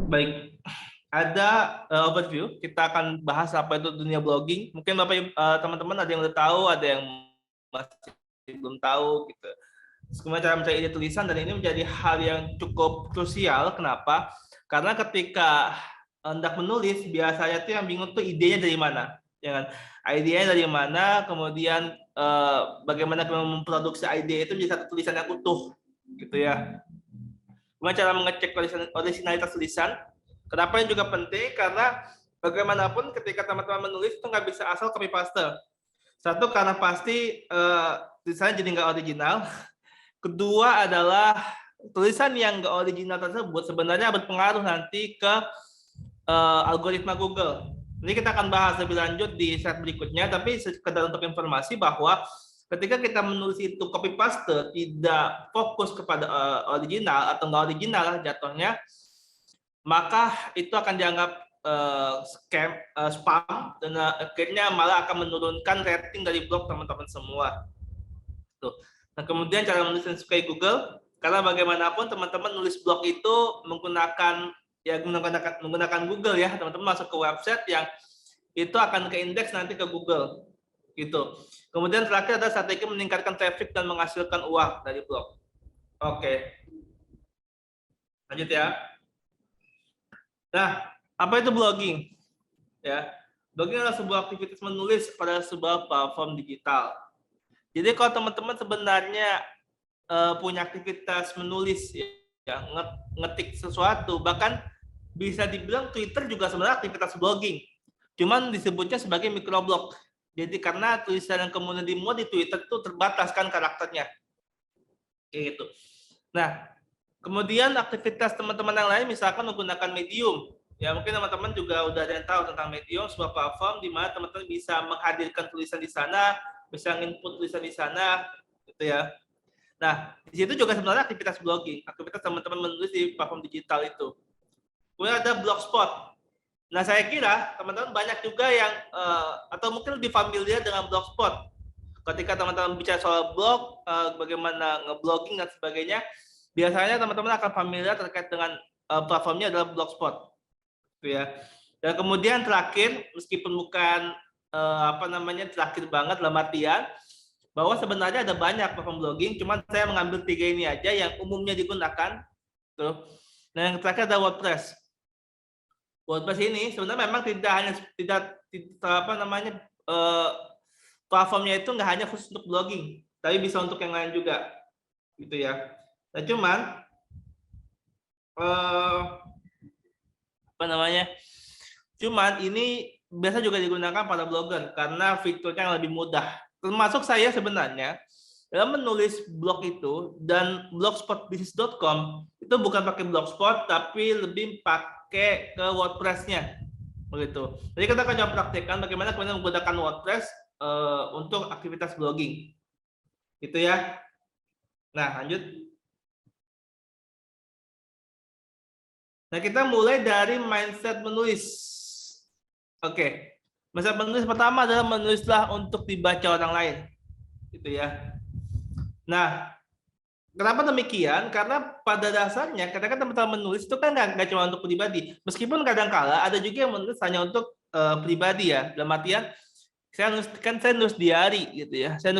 Baik, ada overview. Kita akan bahas apa itu dunia blogging. Mungkin Bapak teman-teman ada yang udah tahu, ada yang masih belum tahu gitu. Kemudian cara mencari ide tulisan, dan ini menjadi hal yang cukup krusial. Kenapa? Karena ketika hendak menulis, biasanya tuh yang bingung tuh idenya dari mana, ya kan? Idenya dari mana, kemudian bagaimana kita memproduksi ide itu jadi satu tulisan yang utuh, gitu ya. Kemudian cara mengecek originalitas tulisan. Kenapa ini juga penting? Karena bagaimanapun ketika teman-teman menulis itu nggak bisa asal copy paste. Satu, karena pasti tulisannya jadi nggak original. Kedua adalah tulisan yang nggak original tersebut sebenarnya berpengaruh nanti ke algoritma Google. Ini kita akan bahas lebih lanjut di slide berikutnya, tapi sekedar untuk informasi bahwa ketika kita menulis itu copy paste, tidak fokus kepada original atau nggak original jatuhnya, maka itu akan dianggap scam, spam, dan akhirnya malah akan menurunkan rating dari blog teman-teman semua. Tuh. Nah, kemudian cara menulis yang sukai Google, karena bagaimanapun teman-teman nulis blog itu menggunakan Google ya, teman-teman masuk ke website yang itu akan ke indeks nanti ke Google gitu. Kemudian terakhir ada strategi meningkatkan traffic dan menghasilkan uang dari blog. Oke. Lanjut ya. Nah, apa itu blogging? Ya, blogging adalah sebuah aktivitas menulis pada sebuah platform digital. Jadi kalau teman-teman sebenarnya punya aktivitas menulis, ya, ngetik sesuatu, bahkan bisa dibilang Twitter juga sebenarnya aktivitas blogging. Cuman disebutnya sebagai microblog. Jadi karena tulisan yang kemudian dimuat di Twitter itu terbatas kan karakternya. Kayak gitu. Nah, kemudian aktivitas teman-teman yang lain misalkan menggunakan Medium. Ya, mungkin teman-teman juga udah ada yang tahu tentang Medium, sebuah platform di mana teman-teman bisa menghadirkan tulisan di sana, bisa input tulisan di sana, gitu ya. Nah, di situ juga sebenarnya aktivitas blogging, aktivitas teman-teman menulis di platform digital itu. Kemudian ada Blogspot. Nah, saya kira teman-teman banyak juga yang atau mungkin lebih familiar dengan Blogspot. Ketika teman-teman bicara soal blog, bagaimana ngeblogging dan sebagainya, biasanya teman-teman akan familiar terkait dengan platformnya adalah Blogspot, gitu ya. Dan kemudian terakhir, meskipun bukan terakhir banget dalam artian bahwa sebenarnya ada banyak platform blogging, cuman saya mengambil 3 ini aja yang umumnya digunakan. Tuh. Nah, yang terakhir ada WordPress. WordPress ini sebenarnya memang platformnya itu nggak hanya khusus untuk blogging, tapi bisa untuk yang lain juga, gitu ya. Nah, cuman ini biasa juga digunakan para blogger karena fiturnya yang lebih mudah. Termasuk saya sebenarnya dalam menulis blog itu, dan blogspotbusiness.com itu bukan pakai Blogspot tapi lebih pakai ke WordPress-nya begitu. Jadi kita akan coba praktekkan bagaimana kemudian menggunakan WordPress untuk aktivitas blogging. Gitu ya. Nah, lanjut. Nah, kita mulai dari mindset menulis. Oke. Mindset menulis pertama adalah menulislah untuk dibaca orang lain. Gitu ya. Nah, kenapa demikian? Karena pada dasarnya ketika teman-teman menulis itu kan nggak cuma untuk pribadi. Meskipun kadang-kala ada juga yang menulis hanya untuk pribadi ya. Dalam artian saya nulis diary gitu ya. Saya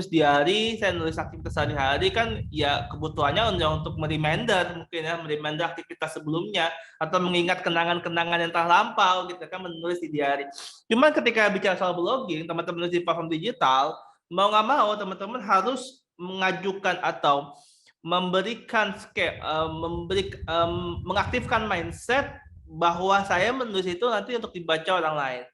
nulis aktivitas sehari-hari kan ya kebutuhannya untuk mereminder mungkin ya, mereminder aktivitas sebelumnya atau mengingat kenangan-kenangan yang telah lampau gitu kan, menulis di diary. Cuman ketika bicara soal blogging, teman-teman menulis di platform digital, mau nggak mau teman-teman harus mengajukan atau mengaktifkan mindset bahwa saya menulis itu nanti untuk dibaca orang lain.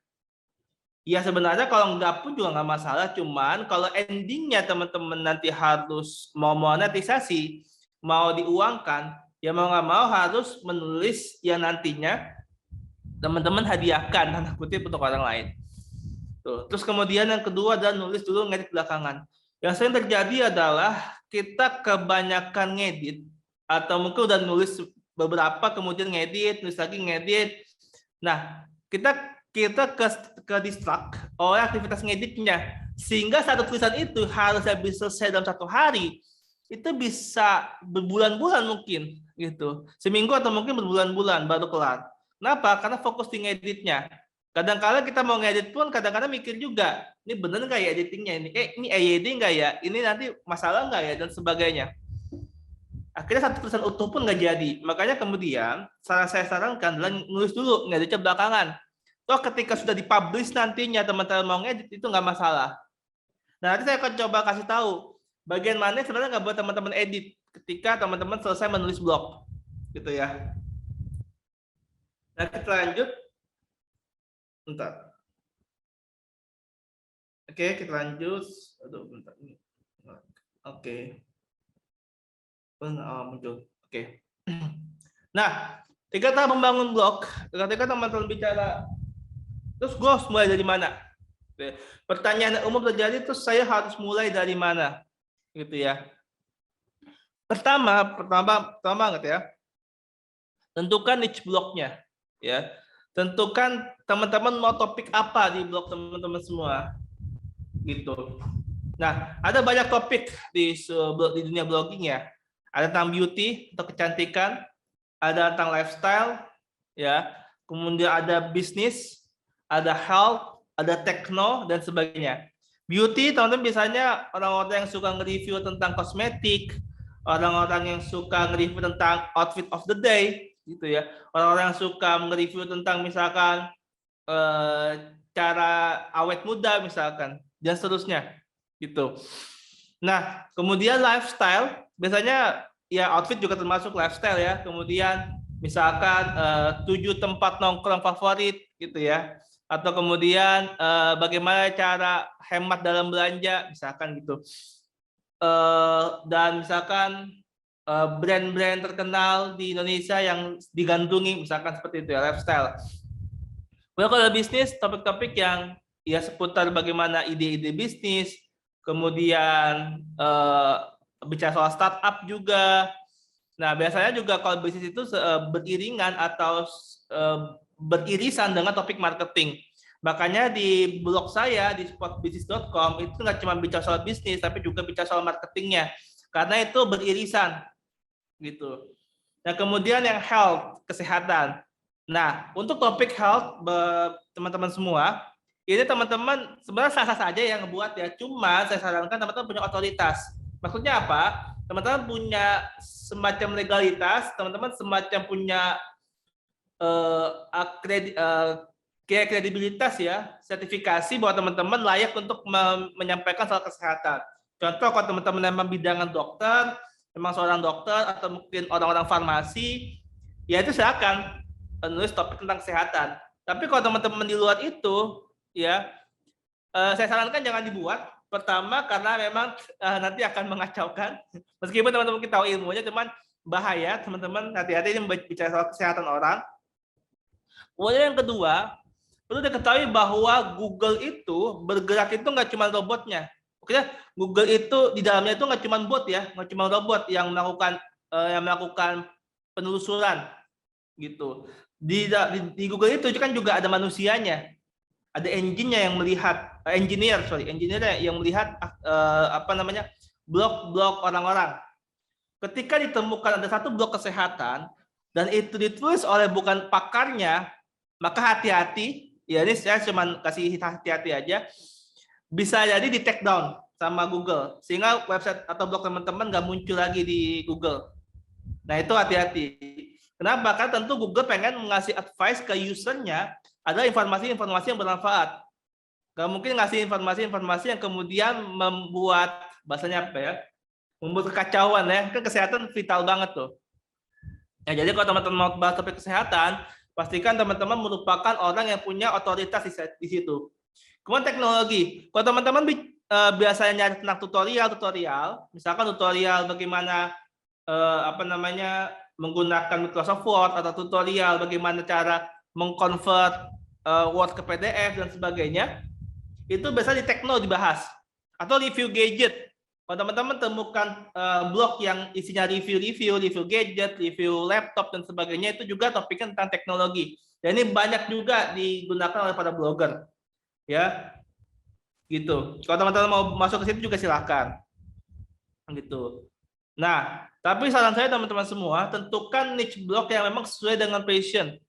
Ya sebenarnya kalau enggak pun juga nggak masalah, cuman kalau endingnya teman-teman nanti harus mau monetisasi, mau diuangkan, ya mau nggak mau harus menulis yang nantinya teman-teman hadiahkan tanda kutip untuk orang lain. Tuh. Terus kemudian yang kedua adalah nulis dulu, ngedit belakangan. Yang sering terjadi adalah kita kebanyakan ngedit atau mungkin udah nulis beberapa kemudian ngedit, nulis lagi ngedit. Nah, kita ke distract oleh aktivitas ngeditnya, sehingga satu tulisan itu harus habis selesai dalam 1 hari, itu bisa berbulan-bulan mungkin gitu, seminggu atau mungkin berbulan-bulan baru kelar. Kenapa? Karena fokus di ngeditnya. Kadang-kala kita mau ngedit pun kadang-kadang mikir juga, ini bener nggak ya editingnya ini? Ini EYD nggak ya? Ini nanti masalah nggak ya? Dan sebagainya. Akhirnya satu tulisan utuh pun nggak jadi. Makanya kemudian saya sarankan adalah nulis dulu, ngeditnya belakangan. Toh ketika sudah dipublish nantinya teman-teman mau ngedit itu nggak masalah. Nah, nanti saya akan coba kasih tahu bagian mana sebenarnya nggak buat teman-teman edit ketika teman-teman selesai menulis blog. Gitu ya. Nah, kita lanjut. Bentar. Oke, kita lanjut. Aduh, bentar. Oke. Muncul. Oke. Nah, ketika kita membangun blog, ketika teman-teman bicara, terus gue harus mulai dari mana? Pertanyaan umum terjadi, terus saya harus mulai dari mana? Gitu ya. Pertama banget ya. Tentukan niche blognya, ya. Tentukan teman-teman mau topik apa di blog teman-teman semua, gitu. Nah, ada banyak topik di dunia blogging ya. Ada tentang beauty atau kecantikan, ada tentang lifestyle, ya. Kemudian ada bisnis, ada health, ada techno dan sebagainya. Beauty, teman-teman biasanya orang-orang yang suka nge-review tentang kosmetik, orang-orang yang suka nge-review tentang outfit of the day, gitu ya. Orang-orang yang suka nge-review tentang misalkan cara awet muda misalkan, dan seterusnya, gitu. Nah, kemudian lifestyle, biasanya ya outfit juga termasuk lifestyle ya. Kemudian misalkan 7 tempat nongkrong favorit gitu ya. Atau kemudian bagaimana cara hemat dalam belanja misalkan gitu. Dan misalkan brand-brand terkenal di Indonesia yang digandrungi misalkan seperti itu ya, lifestyle. Kalau bisnis, topik-topik yang ya seputar bagaimana ide-ide bisnis, kemudian bicara soal startup juga. Nah, biasanya juga kalau bisnis itu beriringan atau beririsan dengan topik marketing. Makanya di blog saya di spotbisnis.com itu nggak cuma bicara soal bisnis, tapi juga bicara soal marketingnya. Karena itu beririsan, gitu. Nah, kemudian yang health, kesehatan. Nah, untuk topik health, teman-teman semua, ini teman-teman sebenarnya sah-sah saja yang ngebuat ya. Cuma saya sarankan teman-teman punya otoritas. Maksudnya apa? Teman-teman punya semacam legalitas, teman-teman semacam punya kredibilitas ya, sertifikasi bahwa teman-teman layak untuk menyampaikan soal kesehatan. Contoh kalau teman-teman memang bidangan dokter, memang seorang dokter atau mungkin orang-orang farmasi, ya itu silakan nulis topik tentang kesehatan. Tapi kalau teman-teman di luar itu, ya saya sarankan jangan dibuat. Pertama karena memang nanti akan mengacaukan. Meskipun teman-teman kita tahu ilmunya, cuman bahaya teman-teman, hati-hati ini bicara soal kesehatan orang. Kemudian yang kedua, perlu diketahui bahwa Google itu bergerak itu nggak cuma robotnya. Oke, Google itu di dalamnya itu nggak cuma bot ya, nggak cuma robot yang melakukan penelusuran gitu. Di Google itu kan juga ada manusianya, ada engineer yang melihat yang melihat blog-blog orang-orang. Ketika ditemukan ada satu blog kesehatan dan itu ditulis oleh bukan pakarnya, maka hati-hati. Ya ini saya cuma kasih hati-hati aja. Bisa jadi di take down sama Google sehingga website atau blog teman-teman nggak muncul lagi di Google. Nah itu hati-hati. Kenapa? Karena tentu Google pengen ngasih advice ke usernya adalah informasi-informasi yang bermanfaat. Nggak mungkin ngasih informasi-informasi yang kemudian membuat bahasanya apa ya? Membuat kekacauan ya. Kan kesehatan vital banget tuh. Nah, jadi kalau teman-teman mau bahas topik kesehatan, pastikan teman-teman merupakan orang yang punya otoritas di situ. Kemudian teknologi. Kalau teman-teman biasanya nyari tentang tutorial, misalkan tutorial bagaimana menggunakan Microsoft Word atau tutorial bagaimana cara mengkonvert Word ke PDF dan sebagainya, itu biasanya di tekno dibahas. Atau review gadget. Kalau teman-teman temukan blog yang isinya review gadget, review laptop dan sebagainya, itu juga topiknya tentang teknologi. Dan ini banyak juga digunakan oleh para blogger, ya, gitu. Kalau teman-teman mau masuk ke situ juga silakan, gitu. Nah, tapi saran saya teman-teman semua, tentukan niche blog yang memang sesuai dengan passion.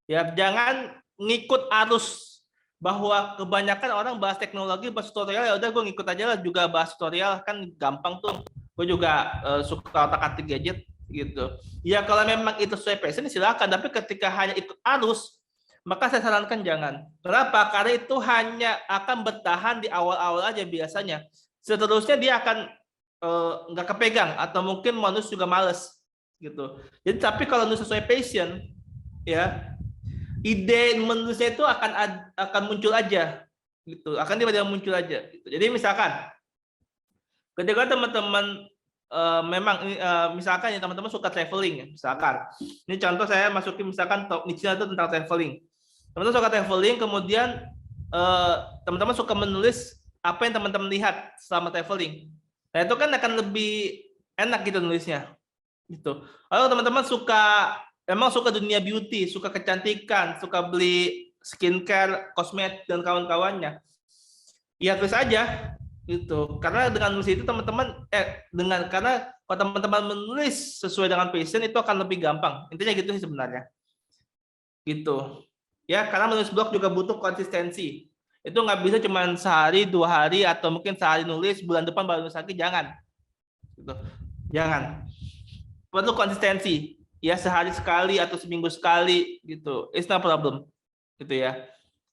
Ya, jangan ngikut arus bahwa kebanyakan orang bahas teknologi, bahas tutorial, ya udah gue ngikut aja lah, juga bahas tutorial kan gampang tuh. Gue juga suka otak-atik gadget gitu. Ya kalau memang itu sesuai passion silakan, tapi ketika hanya ikut arus, maka saya sarankan jangan. Kenapa? Karena itu hanya akan bertahan di awal-awal aja biasanya. Seterusnya dia akan nggak kepegang atau mungkin manusia juga males gitu. Jadi tapi kalau sesuai passion, ya ide menulisnya itu akan muncul aja gitu, akan tiba-tiba muncul aja gitu. Jadi misalkan ketika teman-teman memang misalkan ya teman-teman suka traveling ya, misalkan ini contoh saya masukin misalkan top niche itu tentang traveling. Teman-teman suka traveling, kemudian teman-teman suka menulis apa yang teman-teman lihat selama traveling. Nah itu kan akan lebih enak gitu nulisnya gitu. Kalau teman-teman emang suka dunia beauty, suka kecantikan, suka beli skincare, kosmetik dan kawan-kawannya, ya tulis aja gitu. Karena dengan nulis itu teman-teman karena kalau teman-teman menulis sesuai dengan passion itu akan lebih gampang. Intinya gitu sih sebenarnya. Gitu. Ya, karena menulis blog juga butuh konsistensi. Itu nggak bisa cuma sehari, 2 hari, atau mungkin sehari nulis, bulan depan baru nulis lagi. Jangan. Gitu. Jangan. Perlu konsistensi. Ya, sehari sekali atau seminggu sekali. Gitu. It's no problem. Gitu ya.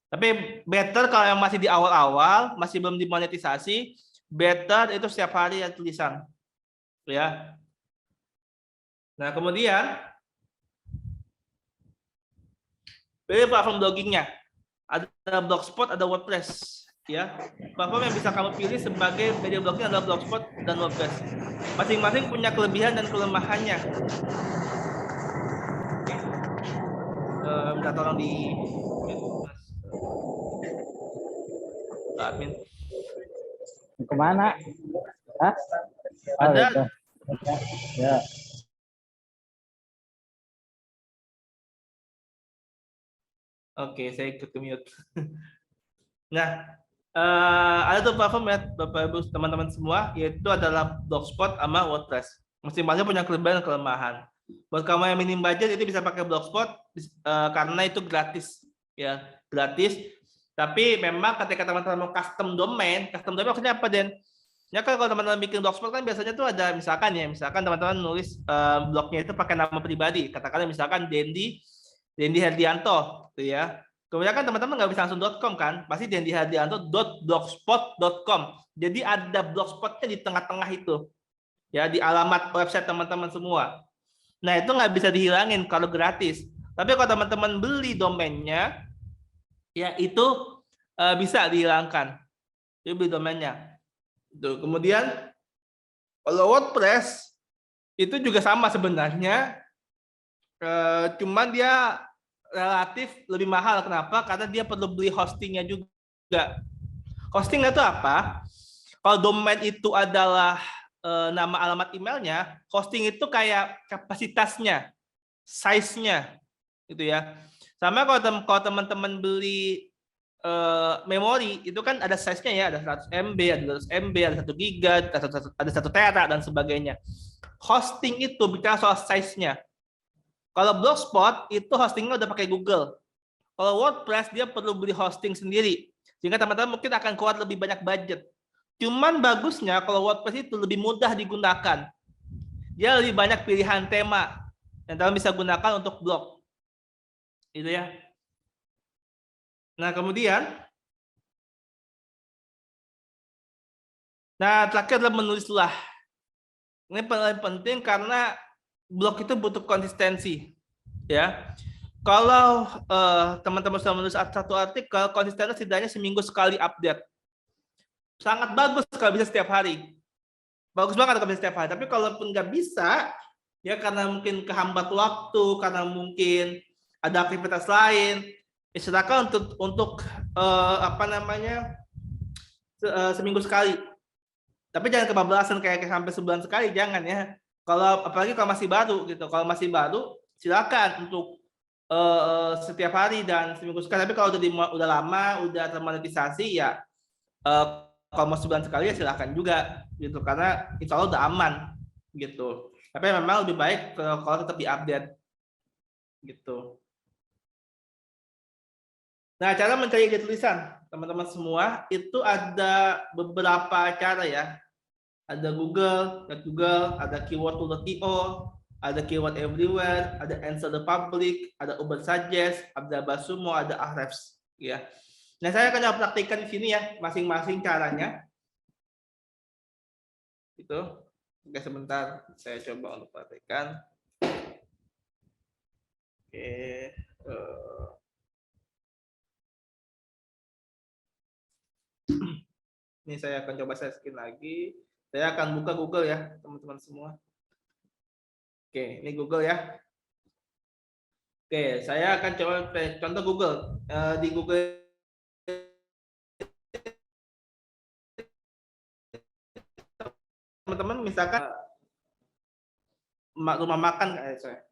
Tapi better kalau yang masih di awal-awal, masih belum dimonetisasi, better itu setiap hari ya tulisan. Ya. Nah, kemudian pilih platform bloggingnya. Ada Blogspot, ada WordPress. Ya, platform yang bisa kamu pilih sebagai media blogging adalah Blogspot dan WordPress. Masing-masing punya kelebihan dan kelemahannya. Minta tolong di admin. Kemana? Hah? Oh, Ada. gitu. Ya. Oke, saya ikut mute. Nah, ada tuh platform ya, Bapak Ibu teman-teman semua, yaitu adalah Blogspot sama WordPress. Masing-masing punya kelebihan dan kelemahan. Buat kamu yang minim budget itu bisa pakai Blogspot karena itu gratis, ya gratis. Tapi memang ketika teman-teman mau custom domain maksudnya apa Den? Ya kan kalau teman-teman bikin blogspot kan biasanya tuh ada misalkan teman-teman nulis blognya itu pakai nama pribadi, katakanlah misalkan Dendi Herdianto, gitu ya. Kemudian kan teman-teman nggak bisa langsung .com kan, pasti dendiherdianto.blogspot.com. Jadi ada blogspotnya di tengah-tengah itu, ya di alamat website teman-teman semua. Nah itu nggak bisa dihilangin kalau gratis. Tapi kalau teman-teman beli domainnya, ya itu bisa dihilangkan. Jadi beli domainnya. Tuh. Kemudian kalau WordPress itu juga sama sebenarnya, cuman dia relatif lebih mahal. Kenapa? Karena dia perlu beli hostingnya juga. Hostingnya itu apa? Kalau domain itu adalah nama alamat emailnya, hosting itu kayak kapasitasnya, size-nya, gitu ya. Sama kalau teman-teman beli memori itu kan ada size-nya ya, ada 100 MB, ada 200 MB, ada 1 giga, ada 1 tera dan sebagainya. Hosting itu bicara soal size-nya. Kalau Blogspot itu hostingnya udah pakai Google. Kalau WordPress dia perlu beli hosting sendiri. Sehingga teman-teman mungkin akan keluar lebih banyak budget. Cuman bagusnya kalau WordPress itu lebih mudah digunakan. Dia lebih banyak pilihan tema yang teman bisa gunakan untuk blog. Gitu ya. Nah, kemudian terakhir adalah menulislah. Ini paling penting karena blog itu butuh konsistensi, ya. Kalau teman-teman sudah menulis satu artikel, konsistennya setidaknya seminggu sekali update. Sangat bagus kalau bisa setiap hari. Bagus banget kalau bisa setiap hari. Tapi kalaupun nggak bisa, ya karena mungkin kehambat waktu, karena mungkin ada aktivitas lain, silakan untuk seminggu sekali. Tapi jangan kebablasan kayak sampai sebulan sekali, jangan ya. Kalau apalagi kalau masih baru gitu. Kalau masih baru, silakan untuk setiap hari dan seminggu sekali. Tapi kalau udah lama, udah termonetisasi ya kalau mau sebulan sekali ya silakan juga gitu. Karena insya Allah udah aman gitu. Tapi memang lebih baik kalau tetap diupdate gitu. Nah, cara mencari ide tulisan, teman-teman semua, itu ada beberapa cara ya. Ada Google, ada keyword.to, ada keyword everywhere, ada answer the public, ada Ubersuggest, ada Basumo, ada Ahrefs, ya. Nah, saya akan praktikkan di sini ya, masing-masing caranya. Itu. Oke, sebentar, saya coba untuk praktikkan. Oke. Ini saya akan coba share screen lagi. Saya akan buka Google ya, teman-teman semua. Oke, ini Google ya. Oke, saya akan coba contoh Google. Di Google teman-teman misalkan rumah makan saya.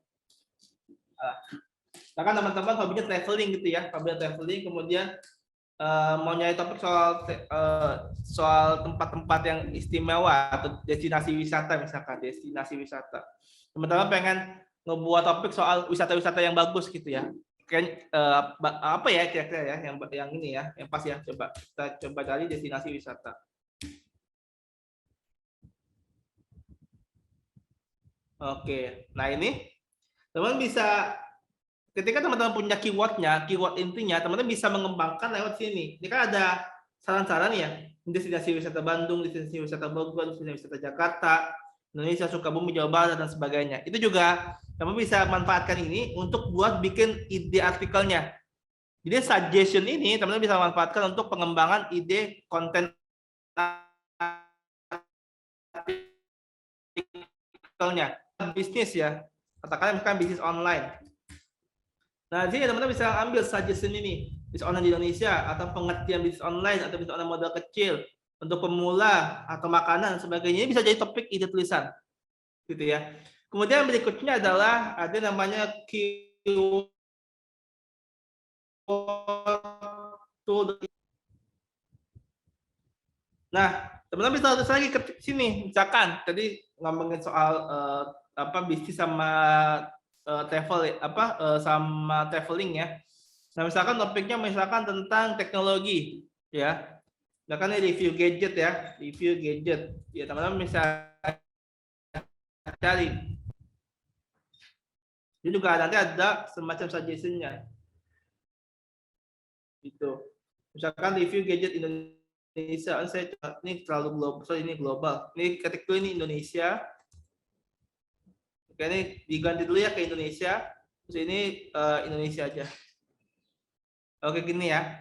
Misalkan teman-teman hobinya traveling gitu ya, hobinya traveling, kemudian mau nyari topik soal tempat-tempat yang istimewa atau destinasi wisata, misalkan destinasi wisata. Teman-teman pengen ngebuat topik soal wisata-wisata yang bagus gitu ya. Kayak apa ya kira-kira ya yang ini ya, yang pas ya, coba kita coba cari destinasi wisata. Oke, nah ini teman bisa ketika teman-teman punya keywordnya, keyword intinya, teman-teman bisa mengembangkan lewat sini. Ini kan ada saran-saran ya, destinasi wisata Bandung, destinasi wisata Bogor, destinasi wisata Jakarta, Indonesia, Sukabumi, Jawa Barat, dan sebagainya. Itu juga teman bisa manfaatkan ini untuk buat bikin ide artikelnya. Jadi suggestion ini teman-teman bisa manfaatkan untuk pengembangan ide konten artikelnya. Bisnis ya, katakan misalkan bisnis online. Nah, di sini teman-teman bisa ambil suggestion ini, bisnis online di Indonesia, atau pengertian bisnis online, atau bisnis online modal kecil, untuk pemula, atau makanan, dan sebagainya. Ini bisa jadi topik ide tulisan. Gitu ya. Kemudian berikutnya adalah ada namanya keyword tool. Nah, teman-teman bisa tulis lagi ke sini. Misalkan tadi ngomongin soal bisnis sama travel sama traveling ya. Nah, misalkan topiknya misalkan tentang teknologi ya. Misalkan ini review gadget ya, review gadget. Ya, teman-teman bisa cari. Ini juga nanti ada semacam suggestion-nya. Gitu. Misalkan review gadget Indonesia, ini terlalu global, ini global. Ini ketik dulu ini Indonesia. Oke, ini diganti dulu ya ke Indonesia. Terus ini Indonesia aja. Oke, gini ya.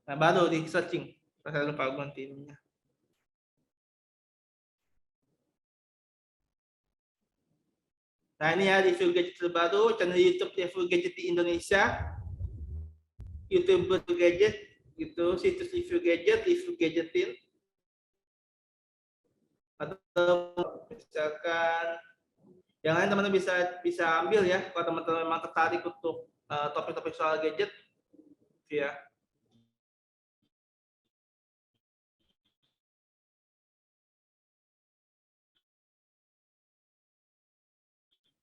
Nah, baru di searching. Saya lupa ganti ininya. Nah, ini ya review gadget terbaru, channel YouTube review gadget di Indonesia. YouTube gadget gitu, situs review gadgetin. Atau misalkan yang lain teman-teman bisa ambil ya kalau teman-teman memang tertarik untuk topik-topik soal gadget ya.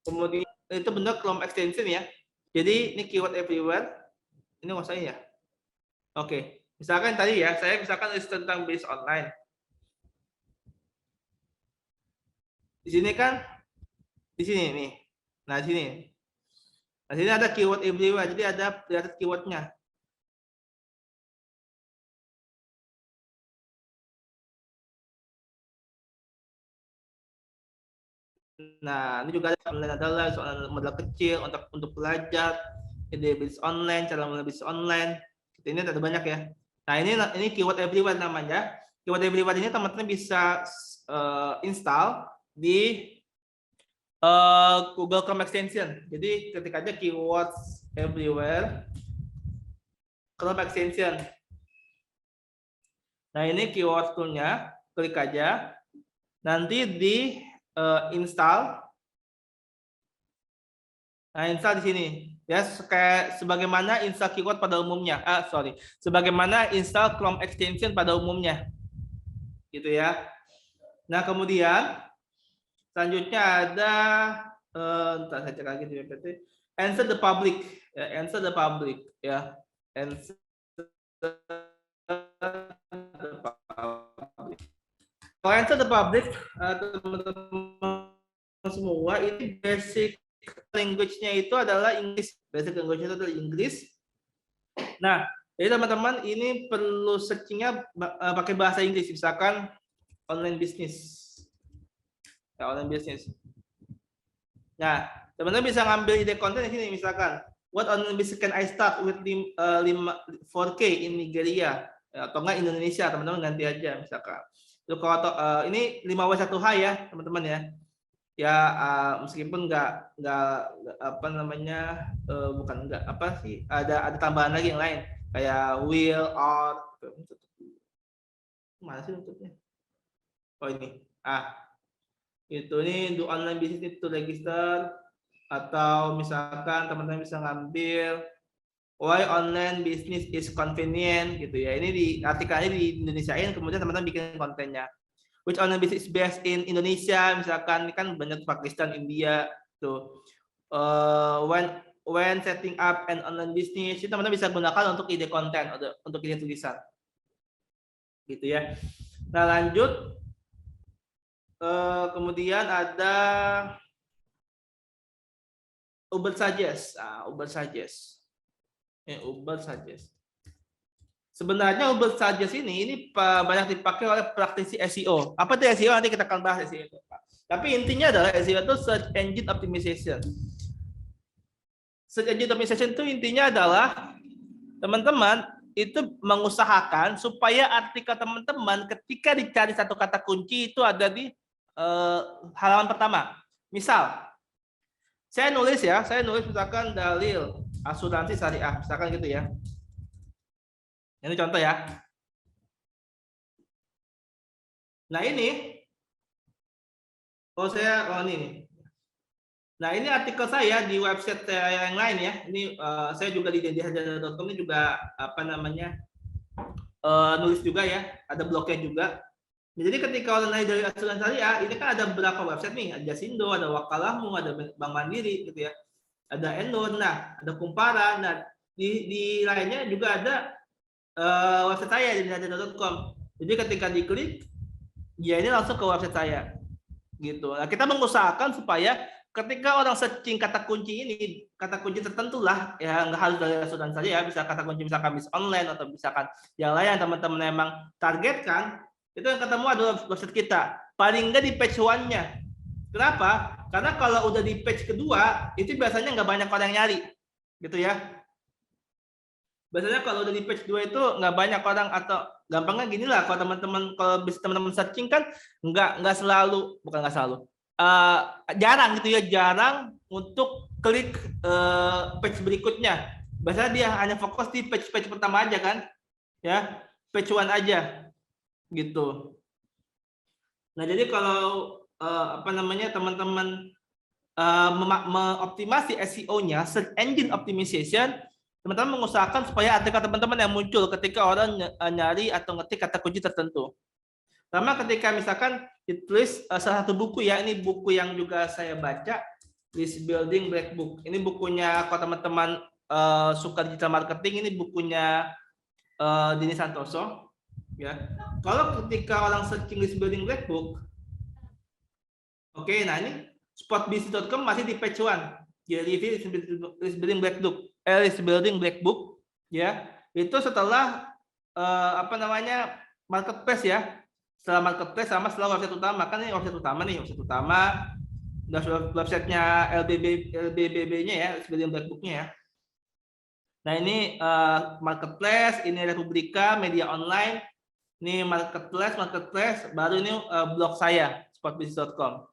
Kemudian itu benar Chrome extension ya. Jadi ini keyword everywhere. Ini nggak usah ya. Oke. Misalkan tadi ya, saya misalkan tentang bisnis online. Di sini kan, di sini nih. Nah, di sini. Nah, sini ada keyword everywhere. Jadi ada lihat keywordnya. Nah, ini juga ada online adalah soal modal kecil untuk belajar, ide bisnis online, cara mulai bisnis online. Ini ada banyak ya. Nah, ini keyword everywhere namanya. Keyword everywhere ini teman-teman bisa install di Google Chrome extension. Jadi ketik aja keywords everywhere Chrome extension. Nah, ini keyword toolnya, klik aja. Nanti di install. Nah, install di sini. Ya, kayak sebagaimana install keyword pada umumnya. Sebagaimana install Chrome extension pada umumnya. Gitu ya. Nah, kemudian selanjutnya ada entar saya cek lagi di website. Answer the public. Ya, answer the public ya. Answer Enter the public, teman-teman semua, ini basic language-nya itu adalah Inggris. Basic language-nya itu adalah Inggris. Nah, jadi teman-teman ini perlu searching-nya pakai bahasa Inggris, misalkan online business. Ya, online business. Nah, teman-teman bisa ngambil ide konten di sini, misalkan what online business can I start with 4K in Nigeria, atau enggak Indonesia, teman-teman ganti aja misalkan. Kalau ini 5W1H ya, teman-teman ya. Ya meskipun nggak apa namanya bukan nggak apa sih, ada tambahan lagi yang lain kayak will or mana sih tutupnya? Oh ini itu nih do online business to register, atau misalkan teman-teman bisa ngambil why online business is convenient gitu ya. Ini di artikelnya di Indonesiain, kemudian teman-teman bikin kontennya. Which online business is based in Indonesia, misalkan ini kan banyak Pakistan, India tuh. When setting up an online business, itu teman-teman bisa gunakan untuk ide konten, untuk ide tulisan, gitu ya. Nah lanjut, kemudian ada Uber Suggest. Uber Suggest. Uber Suggest. Sebenarnya Uber Suggest ini banyak dipakai oleh praktisi SEO. Apa itu SEO? Nanti kita akan bahas SEO. Tapi intinya adalah SEO itu search engine optimization. Search engine optimization itu intinya adalah teman-teman itu mengusahakan supaya artikel teman-teman ketika dicari satu kata kunci itu ada di halaman pertama. Misal, saya nulis misalkan dalil asuransi syariah, misalkan gitu ya. Ini contoh ya. Nah ini, ini. Nah ini artikel saya di website saya yang lain ya. Ini saya juga di dendihajar.com ini juga apa namanya nulis juga ya. Ada blognya juga. Nah, jadi ketika orang dari asuransi syariah, ini kan ada beberapa website nih. Ada Jasindo, ada Wakalahmu, ada Bank Mandiri gitu ya. Ada Endon, nah ada Kumpara. Nah di lainnya juga ada website saya di dendihajar.com. Jadi ketika diklik, ya ini langsung ke website saya gitu. Nah, kita mengusahakan supaya ketika orang searching kata kunci ini, kata kunci tertentu lah, ya nggak harus dari asuransi saja ya, bisa kata kunci misalkan bisnis online atau misalkan yang lain yang teman-teman emang targetkan, itu yang ketemu adalah website kita. Paling nggak di page 1-nya. Kenapa? Karena kalau udah di page kedua, itu biasanya nggak banyak orang yang nyari, gitu ya. Biasanya kalau udah di page 2 itu nggak banyak orang, atau gampangnya gini lah, kalau teman-teman searching kan nggak selalu, bukan nggak selalu, jarang gitu ya, jarang untuk klik page berikutnya. Biasanya dia hanya fokus di page pertama aja kan, ya page 1 aja gitu. Nah jadi kalau apa namanya teman-teman mengoptimasi SEO-nya, search engine optimization, teman-teman mengusahakan supaya artikel teman-teman yang muncul ketika orang nyari atau ngetik kata kunci tertentu. Sama ketika misalkan ditulis salah satu buku ya, ini buku yang juga saya baca, List Building Black Book. Ini bukunya kalau teman-teman suka digital marketing, ini bukunya Dini Santoso. Ya, kalau ketika orang searching List Building Black Book, oke, nah ini spotbusiness.com masih di page 1. Ya, review List Building Black Book. List Building Black Book, ya, itu setelah apa namanya marketplace ya. Setelah marketplace sama setelah website utama, kan ini website utama nih, websitenya LBBB-nya ya, List Building Black Book-nya ya. Nah ini marketplace, ini Republika, media online, ini marketplace, baru ini blog saya, spotbusiness.com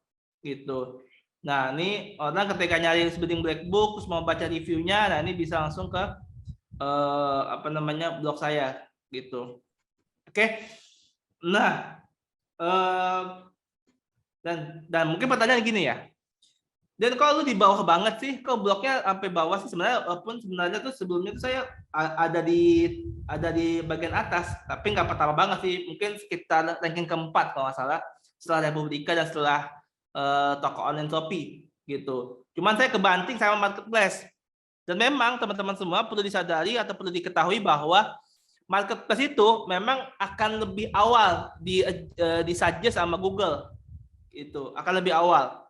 gitu. Nah ini orang ketika nyari List Building Black Book terus mau baca reviewnya, nah ini bisa langsung ke apa namanya blog saya gitu. Oke. Nah dan mungkin pertanyaan gini ya. Dan kalau lu di bawah banget sih, kok blognya sampai bawah sih sebenarnya, walaupun sebenarnya tuh sebelumnya tuh saya ada di bagian atas, tapi nggak pertama banget sih, mungkin sekitar ranking keempat kalau nggak salah, setelah Republika dan setelah toko online Shopee gitu. Cuman saya kebanting sama marketplace. Dan memang teman-teman semua perlu disadari atau perlu diketahui bahwa marketplace itu memang akan lebih awal di suggest sama Google. Itu akan lebih awal.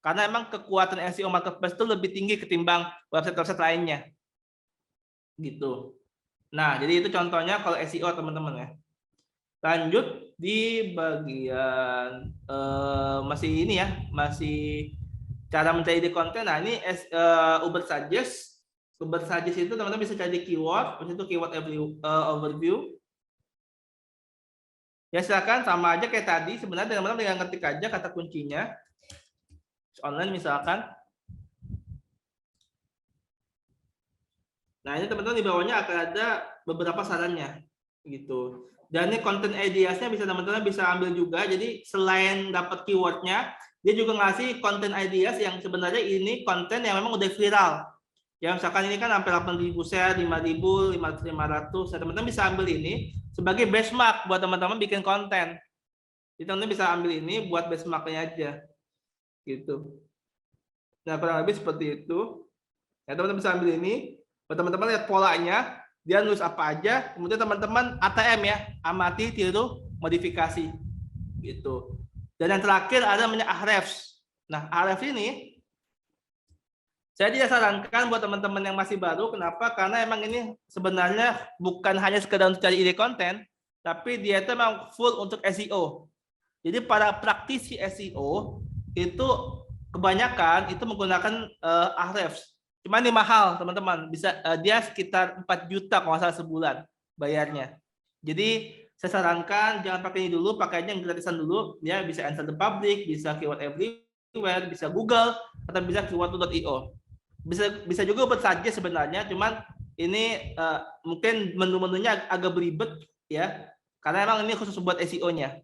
Karena emang kekuatan SEO marketplace itu lebih tinggi ketimbang website-website lainnya. Gitu. Nah, jadi itu contohnya kalau SEO teman-teman ya. Lanjut di bagian masih ini ya, masih cara mencari di konten. Nah, ini Uber Suggest. Uber Suggest itu teman-teman bisa cari keyword, habis itu keyword overview. Ya silakan sama aja kayak tadi. Sebenarnya teman-teman tinggal ketik aja kata kuncinya. Online misalkan. Nah, ini teman-teman di bawahnya akan ada beberapa sarannya gitu. Dan ini content ideas-nya bisa teman-teman bisa ambil juga. Jadi selain dapat keywordnya, dia juga ngasih content ideas yang sebenarnya ini konten yang memang udah viral. Ya misalkan ini kan hampir 8.000 share, 5.000, 500. Nah, teman-teman bisa ambil ini sebagai benchmark buat teman-teman bikin konten. Jadi teman-teman bisa ambil ini buat benchmark-nya aja. Gitu. Nah, kurang lebih seperti itu. Ya, teman-teman bisa ambil ini. Buat teman-teman lihat polanya, dia nulis apa aja, kemudian teman-teman ATM ya, amati, tiru, modifikasi. Gitu. Dan yang terakhir ada namanya Ahrefs. Nah, Ahrefs ini saya tidak sarankan buat teman-teman yang masih baru. Kenapa? Karena emang ini sebenarnya bukan hanya sekedar untuk cari ide konten, tapi dia itu memang full untuk SEO. Jadi para praktisi SEO itu kebanyakan itu menggunakan Ahrefs. Cuma ini mahal, teman-teman. Bisa dia sekitar 4 juta kalau nggak salah sebulan bayarnya. Jadi saya sarankan jangan pakai ini dulu, pakainya yang gratisan dulu. Ya bisa Answer the Public, bisa Keyword Everywhere, bisa Google, atau bisa keyword.io. Bisa juga buat saja sebenarnya, cuman ini mungkin menu-menunya agak beribet ya, karena emang ini khusus buat SEO-nya